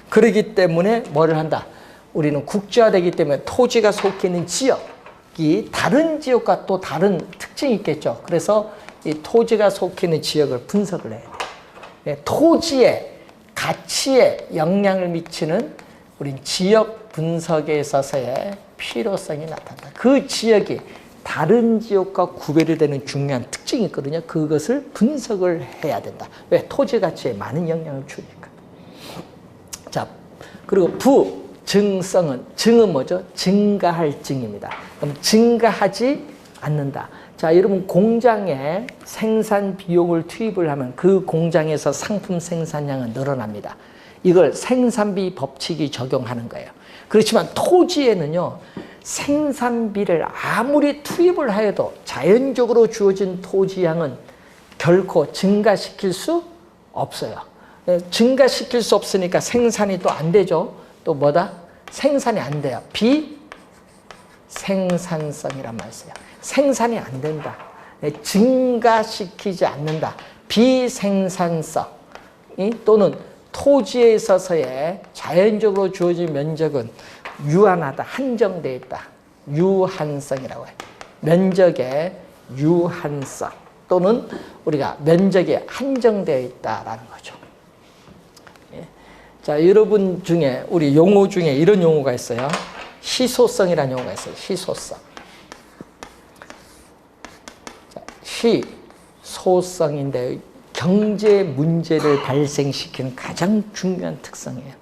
그러기 때문에 뭐를 한다? 우리는 국지화되기 때문에 토지가 속해 있는 지역이 다른 지역과 또 다른 특징이 있겠죠. 그래서 이 토지가 속해 있는 지역을 분석을 해야 돼요. 토지의 가치에 영향을 미치는 우린 지역 분석에 있어서의 필요성이 나타난다. 그 지역이 다른 지역과 구별이 되는 중요한 특징이 있거든요. 그것을 분석을 해야 된다. 왜? 토지 가치에 많은 영향을 주니까. 자, 그리고 부증성은, 증은 뭐죠? 증가할 증입니다. 그럼 증가하지 않는다. 자, 여러분 공장에 생산 비용을 투입을 하면 그 공장에서 상품 생산량은 늘어납니다. 이걸 생산비 법칙이 적용하는 거예요. 그렇지만 토지에는요, 생산비를 아무리 투입을 하여도 자연적으로 주어진 토지량은 결코 증가시킬 수 없어요. 증가시킬 수 없으니까 생산이 또 안 되죠. 또 뭐다? 생산이 안 돼요. 비생산성이란 말이 있어요. 생산이 안 된다. 증가시키지 않는다. 비생산성 또는 토지에 있어서의 자연적으로 주어진 면적은 유한하다, 한정되어 있다. 유한성이라고 해요. 면적의 유한성 또는 우리가 면적이 한정되어 있다라는 거죠. 예. 자, 여러분 중에 우리 용어 중에 이런 용어가 있어요. 희소성이라는 용어가 있어요. 희소성. 자, 희소성인데 경제 문제를 발생시키는 가장 중요한 특성이에요.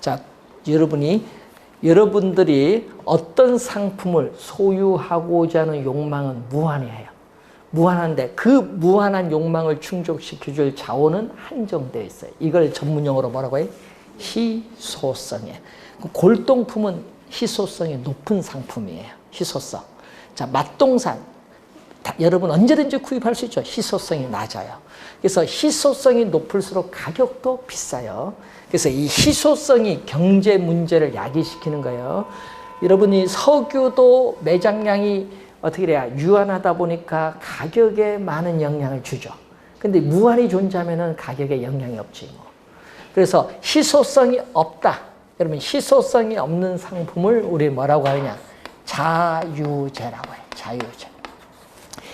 자, 여러분들이 어떤 상품을 소유하고자 하는 욕망은 무한해요. 무한한데 그 무한한 욕망을 충족시켜줄 자원은 한정되어 있어요. 이걸 전문용어로 뭐라고 해요? 희소성이에요. 골동품은 희소성이 높은 상품이에요. 희소성. 자, 맛동산. 여러분 언제든지 구입할 수 있죠. 희소성이 낮아요. 그래서 희소성이 높을수록 가격도 비싸요. 그래서 이 희소성이 경제 문제를 야기시키는 거예요. 여러분이 석유도 매장량이 어떻게 돼야 유한하다 보니까 가격에 많은 영향을 주죠. 근데 무한히 존재하면은 가격에 영향이 없지 뭐. 그래서 희소성이 없다. 여러분 희소성이 없는 상품을 우리 뭐라고 하느냐? 자유재라고 해요. 자유재.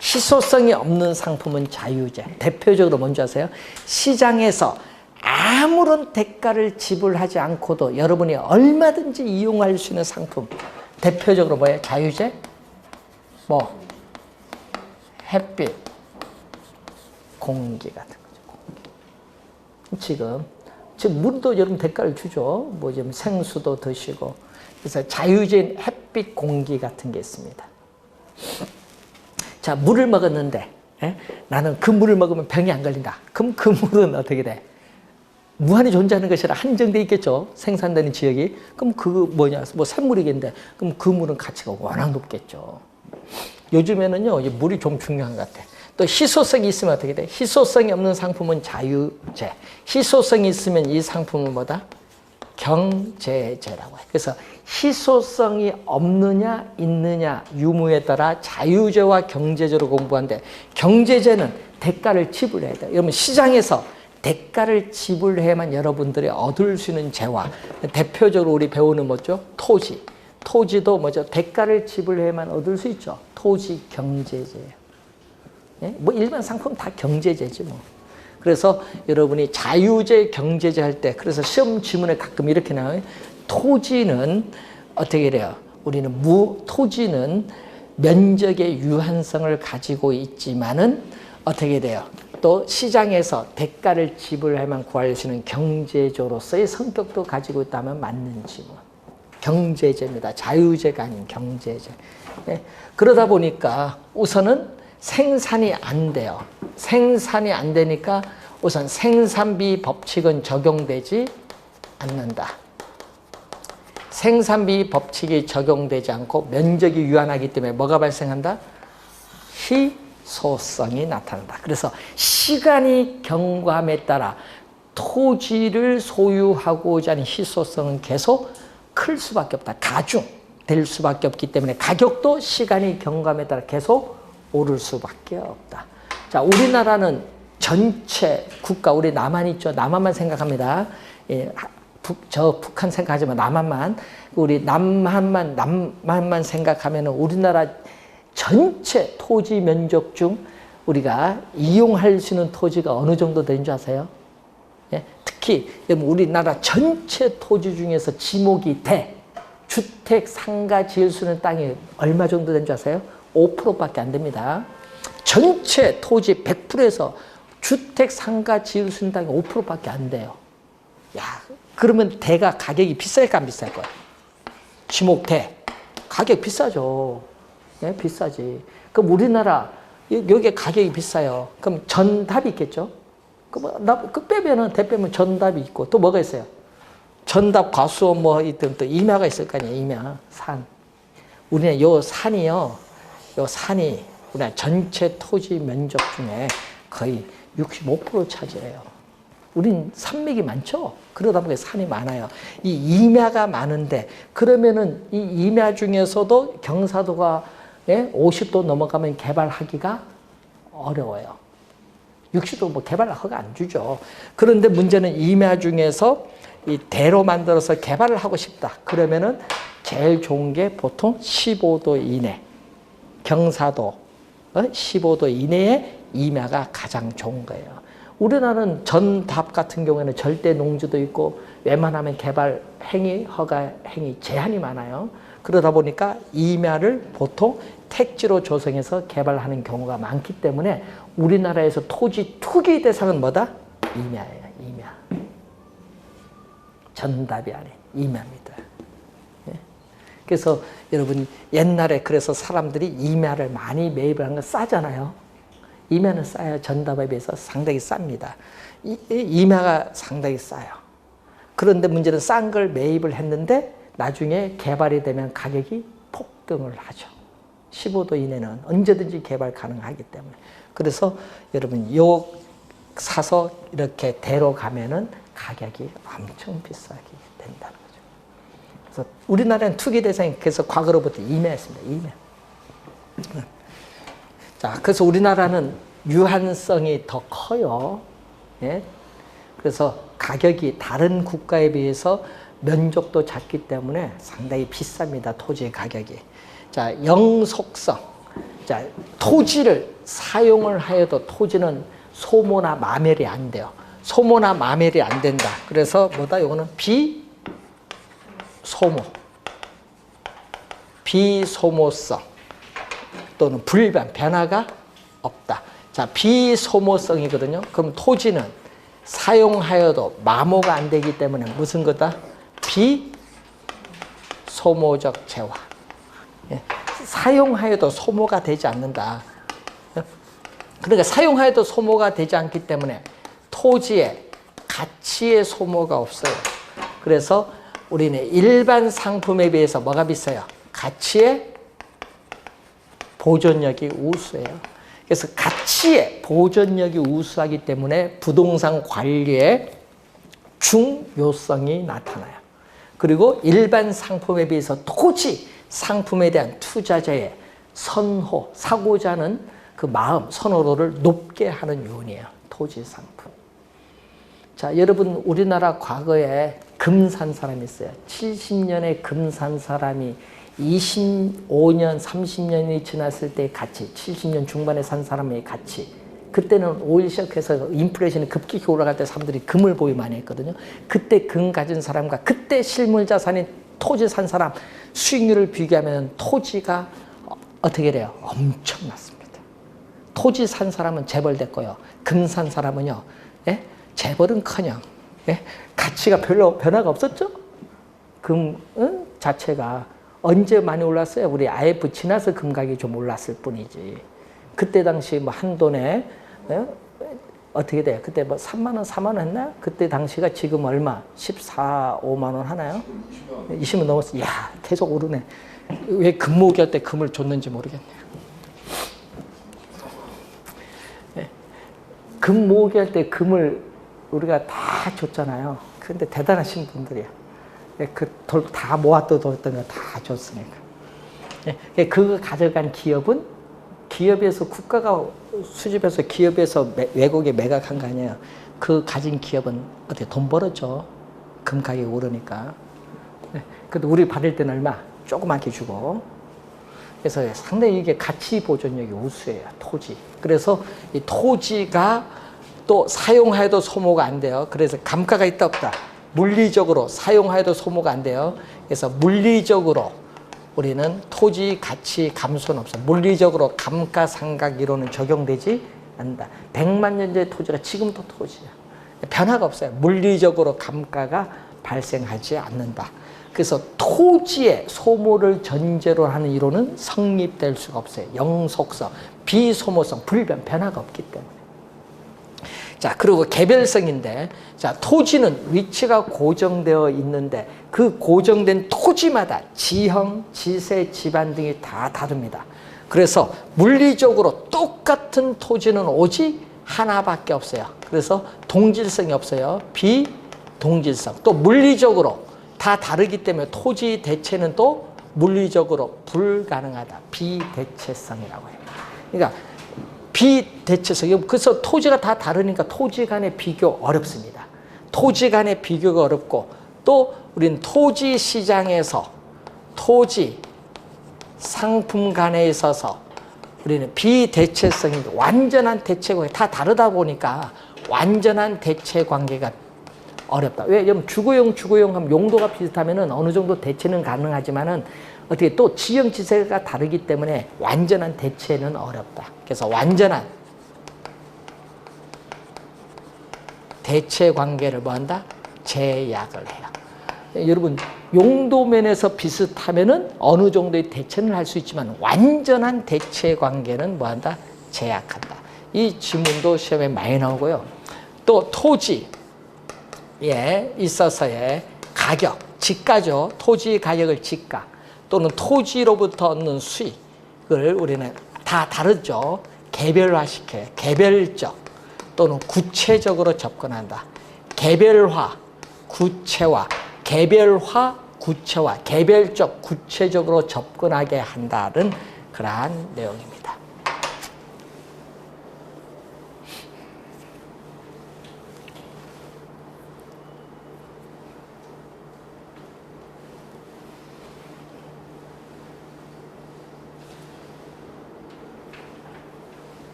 희소성이 없는 상품은 자유재. 대표적으로 뭔지 아세요? 시장에서 아무런 대가를 지불하지 않고도 여러분이 얼마든지 이용할 수 있는 상품. 대표적으로 뭐예요? 자유재? 뭐? 햇빛, 공기 같은 거죠. 공기. 지금 물도 여러분 대가를 주죠. 뭐 지금 생수도 드시고. 그래서 자유재인 햇빛, 공기 같은 게 있습니다. 자, 물을 먹었는데 나는 그 물을 먹으면 병이 안 걸린다. 그럼 그 물은 어떻게 돼? 무한히 존재하는 것이라 한정돼 있겠죠. 생산되는 지역이. 그럼 뭐 샘물이겠는데 그럼 그 물은 가치가 워낙 높겠죠. 요즘에는요, 물이 좀 중요한 것 같아. 또 희소성이 있으면 어떻게 돼? 희소성이 없는 상품은 자유재. 희소성이 있으면 이 상품은 뭐다? 경제재라고 해. 그래서 희소성이 없느냐 있느냐 유무에 따라 자유재와 경제재로 공부하는데, 경제재는 대가를 지불해야 돼. 여러분 시장에서 대가를 지불해야만 여러분들이 얻을 수 있는 재화. 대표적으로 우리 배우는 뭐죠? 토지. 토지도 뭐죠? 대가를 지불해야만 얻을 수 있죠. 토지 경제재예요. 예? 뭐 일반 상품 다 경제재지 뭐. 그래서 여러분이 자유재, 경제재 할 때, 그래서 시험 지문에 가끔 이렇게 나와요. 토지는 어떻게 돼요? 토지는 면적의 유한성을 가지고 있지만은 어떻게 돼요? 또 시장에서 대가를 지불해야만 구할 수 있는 경제조로서의 성격도 가지고 있다면 맞는지 뭐. 경제재입니다. 자유재가 아닌 경제재. 네. 그러다 보니까 우선은 생산이 안 돼요. 생산이 안 되니까 우선 생산비 법칙은 적용되지 않는다. 생산비 법칙이 적용되지 않고 면적이 유한하기 때문에 뭐가 발생한다? 희소성이 나타난다. 그래서 시간이 경과함에 따라 토지를 소유하고자 하는 희소성은 계속 클 수밖에 없다. 가중될 수밖에 없기 때문에 가격도 시간이 경과함에 따라 계속 오를 수밖에 없다. 자, 우리나라는 전체 국가, 우리 남한 있죠. 남한만 생각합니다. 예, 북한 생각하지 마. 남한만. 우리 남한만 생각하면 우리나라 전체 토지 면적 중 우리가 이용할 수 있는 토지가 어느 정도 되는 줄 아세요? 예, 특히 우리나라 전체 토지 중에서 지목이 돼. 주택, 상가 지을 수 있는 땅이 얼마 정도 되는 줄 아세요? 5%밖에 안 됩니다. 전체 토지 100%에서 주택, 상가 지을 수 있는 땅이 5%밖에 안 돼요. 야, 그러면 대가 가격이 비쌀까 안 비쌀까요? 지목대 가격 비싸죠. 예, 비싸지. 그럼 우리나라 여기 가격이 비싸요. 그럼 전답이 있겠죠? 그 빼면은 대 빼면 전답이 있고 또 뭐가 있어요? 전답, 과수원 뭐 있든 또 임야가 있을 거 아니에요. 임야, 산. 우리는 요 산이 우리나라 전체 토지 면적 중에 거의 65% 차지해요. 우린 산맥이 많죠. 그러다 보니까 산이 많아요. 이 임야가 많은데 그러면은 이 임야 중에서도 경사도가 50도 넘어가면 개발하기가 어려워요. 60도 뭐 개발 허가 안 주죠. 그런데 문제는 임야 중에서 이 대로 만들어서 개발을 하고 싶다. 그러면은 제일 좋은 게 보통 15도 이내, 경사도 15도 이내에 임야가 가장 좋은 거예요. 우리나라는 전답 같은 경우에는 절대 농지도 있고 웬만하면 개발 행위, 허가 행위 제한이 많아요. 그러다 보니까 임야를 보통 택지로 조성해서 개발하는 경우가 많기 때문에 우리나라에서 토지 투기 대상은 뭐다? 임야예요. 임야. 전답이 아닌 임야입니다. 예? 그래서 여러분 옛날에 그래서 사람들이 임야를 많이 매입을 하는 건 싸잖아요. 임야는 싸요. 전답에 비해서 상당히 쌉니다. 임야가 상당히 싸요. 그런데 문제는 싼 걸 매입을 했는데 나중에 개발이 되면 가격이 폭등을 하죠. 15도 이내는 언제든지 개발 가능하기 때문에. 그래서 여러분 요 사서 이렇게 대로 가면은 가격이 엄청 비싸게 된다는 거죠. 그래서 우리나라는 투기 대상이 그래서 과거로부터 임야였습니다. 임야. 자, 그래서 우리나라는 유한성이 더 커요. 예? 그래서 가격이 다른 국가에 비해서 면적도 작기 때문에 상당히 비쌉니다. 토지의 가격이. 자, 영속성. 자, 토지를 사용을 하여도 토지는 소모나 마멸이 안 돼요. 소모나 마멸이 안 된다. 그래서 뭐다? 이거는 비소모. 비소모성 또는 불변, 변화가 없다. 자, 비소모성이거든요. 그럼 토지는 사용하여도 마모가 안 되기 때문에 무슨 거다? 비소모적 재화. 예. 사용하여도 소모가 되지 않는다. 그러니까 사용하여도 소모가 되지 않기 때문에 토지의 가치의 소모가 없어요. 그래서 우리는 일반 상품에 비해서 뭐가 비싸요? 가치의 보존력이 우수해요. 그래서 가치의 보존력이 우수하기 때문에 부동산 관리의 중요성이 나타나요. 그리고 일반 상품에 비해서 토지 상품에 대한 투자자의 선호, 사고자 하는 그 마음, 선호도를 높게 하는 요인이에요. 토지 상품. 자, 여러분 우리나라 과거에 금 산 사람이 있어요. 70년에 금 산 사람이 25년, 30년이 지났을 때 가치, 70년 중반에 산 사람의 가치. 그때는 오일 쇼크에서 인플레이션이 급격히 올라갈 때 사람들이 금을 보유 많이 했거든요. 그때 금 가진 사람과 그때 실물 자산인 토지 산 사람 수익률을 비교하면 토지가 어떻게 돼요? 엄청났습니다. 토지 산 사람은 재벌됐고요. 금 산 사람은요. 예? 재벌은커녕 예? 가치가 별로 변화가 없었죠? 금 자체가 언제 많이 올랐어요? 우리 IF 지나서 금 가격이 좀 올랐을 뿐이지. 그때 당시 뭐 한 돈에 어떻게 돼요? 그때 뭐 3만 원, 4만 원 했나? 그때 당시가 지금 얼마? 14, 5만 원 하나요? 20만 넘었어. 이야, 계속 오르네. 왜 금모기할 때 금을 줬는지 모르겠네요. 네. 금모기할 때 금을 우리가 다 줬잖아요. 근데 대단하신 분들이야. 그 돌 다 모아뒀던 거 다 줬으니까. 그거 가져간 기업은 기업에서 국가가 수집해서 기업에서 외국에 매각한 거 아니에요. 그 가진 기업은 어떻게 돈 벌었죠. 금 가격이 오르니까. 근데 우리 받을 때는 얼마? 조그맣게 주고. 그래서 상당히 이게 가치 보존력이 우수해요. 토지. 그래서 이 토지가 또 사용하여도 소모가 안 돼요. 그래서 감가가 있다 없다. 물리적으로 사용하여도 소모가 안 돼요. 그래서 물리적으로 우리는 토지 가치 감소는 없어. 물리적으로 감가상각 이론은 적용되지 않는다. 100만 년 전의 토지가 지금도 토지야. 변화가 없어요. 물리적으로 감가가 발생하지 않는다. 그래서 토지의 소모를 전제로 하는 이론은 성립될 수가 없어요. 영속성, 비소모성, 불변, 변화가 없기 때문에. 자, 그리고 개별성인데, 자, 토지는 위치가 고정되어 있는데 그 고정된 토지마다 지형, 지세, 지반 등이 다 다릅니다. 그래서 물리적으로 똑같은 토지는 오직 하나밖에 없어요. 그래서 동질성이 없어요. 비동질성. 또 물리적으로 다 다르기 때문에 토지 대체는 또 물리적으로 불가능하다. 비대체성이라고 해요. 그러니까 비대체성. 그래서 토지가 다 다르니까 토지 간의 비교 어렵습니다. 토지 간의 비교가 어렵고 또 우리는 토지 시장에서 토지 상품 간에 있어서 우리는 비대체성이 완전한 대체 관계 다 다르다 보니까 완전한 대체 관계가 어렵다. 왜? 여러분 주거용 하면 용도가 비슷하면은 어느 정도 대체는 가능하지만은 어떻게 또 지형 지세가 다르기 때문에 완전한 대체는 어렵다. 그래서 완전한 대체 관계를 뭐 한다? 제약을 해요. 여러분 용도 면에서 비슷하면은 어느 정도의 대체는 할 수 있지만 완전한 대체 관계는 뭐 한다? 제약한다. 이 지문도 시험에 많이 나오고요. 또 토지에 있어서의 가격, 지가죠. 토지 가격을 지가 또는 토지로부터 얻는 수익을 우리는 다 다르죠. 개별화시켜요. 개별적 또는 구체적으로 접근한다. 개별화, 구체화, 개별화, 구체화, 개별적, 구체적으로 접근하게 한다는 그러한 내용입니다.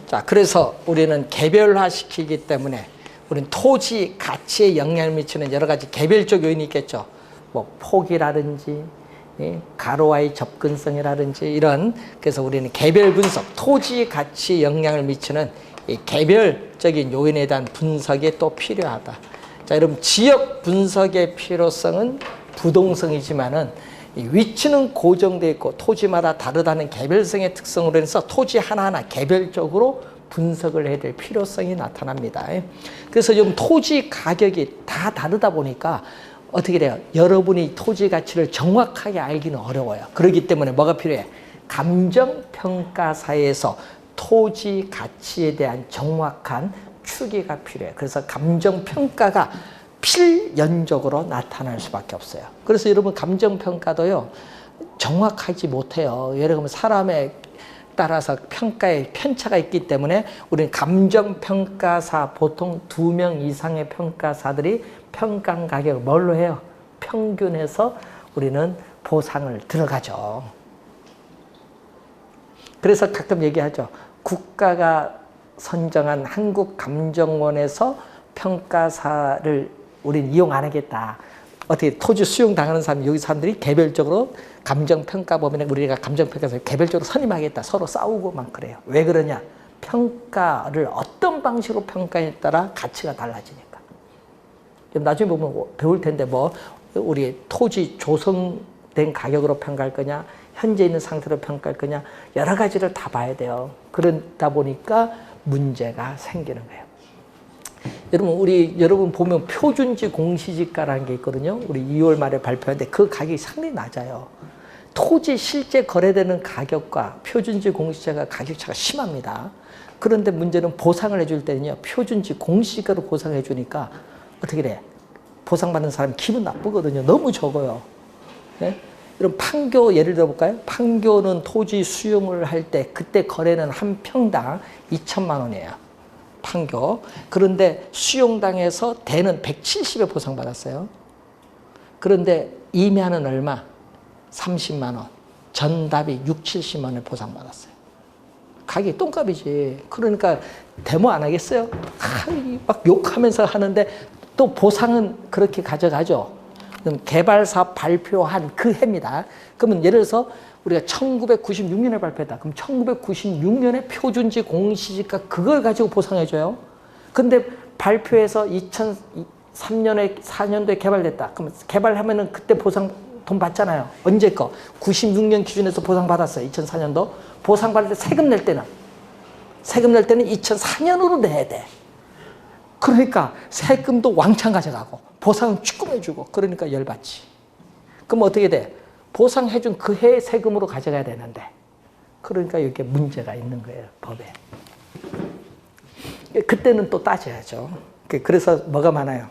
자, 그래서 우리는 개별화시키기 때문에 우리는 토지 가치에 영향을 미치는 여러 가지 개별적 요인이 있겠죠. 뭐 폭이라든지 가로와의 접근성이라든지 이런, 그래서 우리는 개별 분석, 토지 가치에 영향을 미치는 이 개별적인 요인에 대한 분석이 또 필요하다. 자, 여러분 지역 분석의 필요성은 부동성이지만은 이 위치는 고정되어 있고 토지마다 다르다는 개별성의 특성으로 인해서 토지 하나하나 개별적으로 분석을 해야 될 필요성이 나타납니다. 그래서 좀 토지 가격이 다 다르다 보니까 어떻게 돼요? 여러분이 토지 가치를 정확하게 알기는 어려워요. 그렇기 때문에 뭐가 필요해? 감정평가사에서 토지 가치에 대한 정확한 추계가 필요해요. 그래서 감정평가가 필연적으로 나타날 수밖에 없어요. 그래서 여러분 감정평가도요, 정확하지 못해요. 예를 들면 사람에 따라서 평가에 편차가 있기 때문에 우리는 감정평가사 보통 2명 이상의 평가사들이 평가 가격을 뭘로 해요? 평균해서 우리는 보상을 들어가죠. 그래서 가끔 얘기하죠. 국가가 선정한 한국감정원에서 평가사를 우리는 이용 안 하겠다. 어떻게 토지 수용 당하는 사람, 여기 사람들이 개별적으로 감정평가법인에 우리가 감정평가사를 개별적으로 선임하겠다. 서로 싸우고 막 그래요. 왜 그러냐? 평가를 어떤 방식으로 평가에 따라 가치가 달라지니까. 나중에 보면 배울 텐데 뭐 우리 토지 조성된 가격으로 평가할 거냐, 현재 있는 상태로 평가할 거냐, 여러 가지를 다 봐야 돼요. 그러다 보니까 문제가 생기는 거예요. 여러분 보면 표준지 공시지가라는 게 있거든요. 우리 2월 말에 발표하는데 그 가격이 상당히 낮아요. 토지 실제 거래되는 가격과 표준지 공시지가 가격 차가 심합니다. 그런데 문제는 보상을 해줄 때는요, 표준지 공시지가로 보상해 주니까 어떻게 돼? 보상받는 사람이 기분 나쁘거든요. 너무 적어요. 네? 이런 판교 예를 들어볼까요? 판교는 토지 수용을 할 때 그때 거래는 한 평당 2천만 원이에요. 판교. 그런데 수용당해서 대는 170에 보상받았어요. 그런데 임야는 얼마? 30만 원. 전답이 6, 70만 원에 보상받았어요. 가격이 똥값이지. 그러니까 데모 안 하겠어요? 막 욕하면서 하는데 또 보상은 그렇게 가져가죠. 개발사 발표한 그 해입니다. 그러면 예를 들어서 우리가 1996년에 발표했다. 그럼 1996년에 표준지 공시지가 그걸 가지고 보상해줘요. 근데 발표해서 2003년에 4년도에 개발됐다. 그럼 개발하면은 그때 보상 돈 받잖아요. 언제 거? 96년 기준에서 보상받았어요. 2004년도. 보상받을 때 세금 낼 때는 2004년으로 내야 돼. 그러니까 세금도 왕창 가져가고 보상은 쭈꾸매주고 그러니까 열받지. 그럼 어떻게 돼? 보상해준 그 해의 세금으로 가져가야 되는데 그러니까 이게 문제가 있는 거예요. 법에. 그때는 또 따져야죠. 그래서 뭐가 많아요?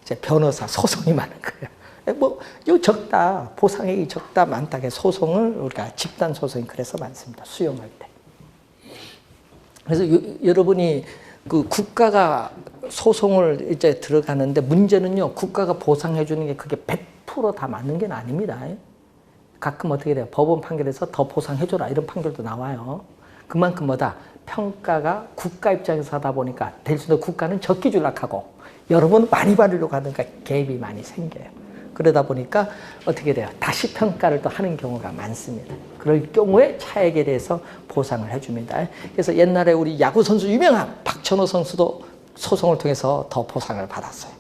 이제 변호사 소송이 많은 거예요. 뭐 이거 적다. 보상액이 적다 많다. 소송을 우리가 집단 소송이 그래서 많습니다. 수용할 때. 그래서 여러분이 그 국가가 소송을 이제 들어가는데 문제는요, 국가가 보상해 주는 게 그게 100% 다 맞는 게 아닙니다. 가끔 어떻게 돼요? 법원 판결에서 더 보상해 줘라 이런 판결도 나와요. 그만큼 뭐다? 평가가 국가 입장에서 하다 보니까 대신에 국가는 적게 주려고 하고 여러분은 많이 받으려고 하니까 갭이 많이 생겨요. 그러다 보니까 어떻게 돼요? 다시 평가를 또 하는 경우가 많습니다. 그럴 경우에 차액에 대해서 보상을 해줍니다. 그래서 옛날에 우리 야구 선수 유명한 박찬호 선수도 소송을 통해서 더 보상을 받았어요.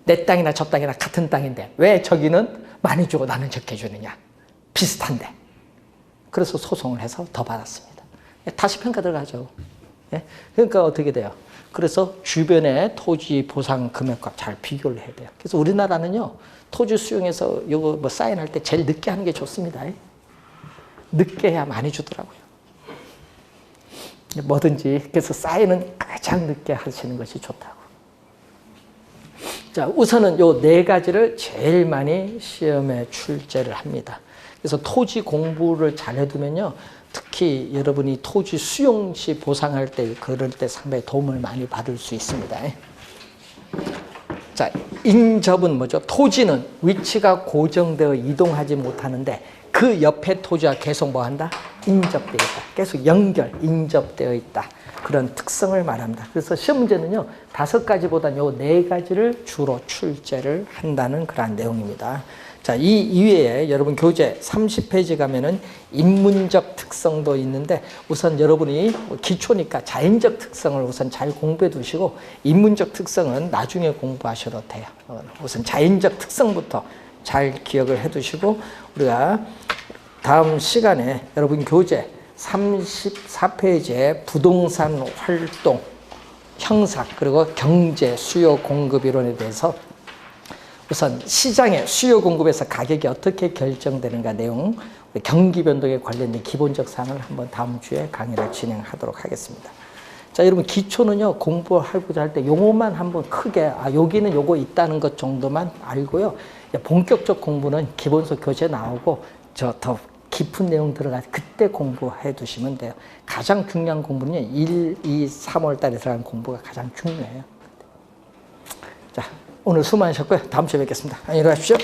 내 땅이나 저 땅이나 같은 땅인데 왜 저기는 많이 주고 나는 적게 주느냐? 비슷한데. 그래서 소송을 해서 더 받았습니다. 다시 평가 들어가죠. 그러니까 어떻게 돼요? 그래서 주변의 토지 보상 금액과 잘 비교를 해야 돼요. 그래서 우리나라는요, 토지 수용해서 이거 뭐 사인할 때 제일 늦게 하는 게 좋습니다. 늦게 해야 많이 주더라고요. 뭐든지. 그래서 사인은 가장 늦게 하시는 것이 좋다고. 자, 우선은 요 4가지를 제일 많이 시험에 출제를 합니다. 그래서 토지 공부를 잘 해두면요, 특히 여러분이 토지 수용 시 보상할 때 그럴 때 상당히 도움을 많이 받을 수 있습니다. 자, 인접은 뭐죠? 토지는 위치가 고정되어 이동하지 못하는데 그 옆에 토지와 계속 뭐 한다? 인접되어 있다. 계속 연결, 인접되어 있다. 그런 특성을 말합니다. 그래서 시험 문제는요, 5가지보다는 요 4가지를 주로 출제를 한다는 그런 내용입니다. 자, 이 이외에 여러분 교재 30페이지 가면은 인문적 특성도 있는데 우선 여러분이 기초니까 자연적 특성을 우선 잘 공부해 두시고 인문적 특성은 나중에 공부하셔도 돼요. 우선 자연적 특성부터 잘 기억을 해 두시고 우리가 다음 시간에 여러분 교재 34페이지에 부동산 활동, 형사, 그리고 경제, 수요, 공급 이론에 대해서 우선 시장의 수요 공급에서 가격이 어떻게 결정되는가 내용, 경기 변동에 관련된 기본적 사항을 한번 다음 주에 강의를 진행하도록 하겠습니다. 자, 여러분 기초는요, 공부하고자 할 때 용어만 한번 크게, 여기는 요거 있다는 것 정도만 알고요. 본격적 공부는 기본서 교재 나오고 더 깊은 내용 들어가서 그때 공부해 두시면 돼요. 가장 중요한 공부는 1, 2, 3월 달에 들어간 공부가 가장 중요해요. 자, 오늘 수고 많으셨고요. 다음 주에 뵙겠습니다. 안녕히 가십시오.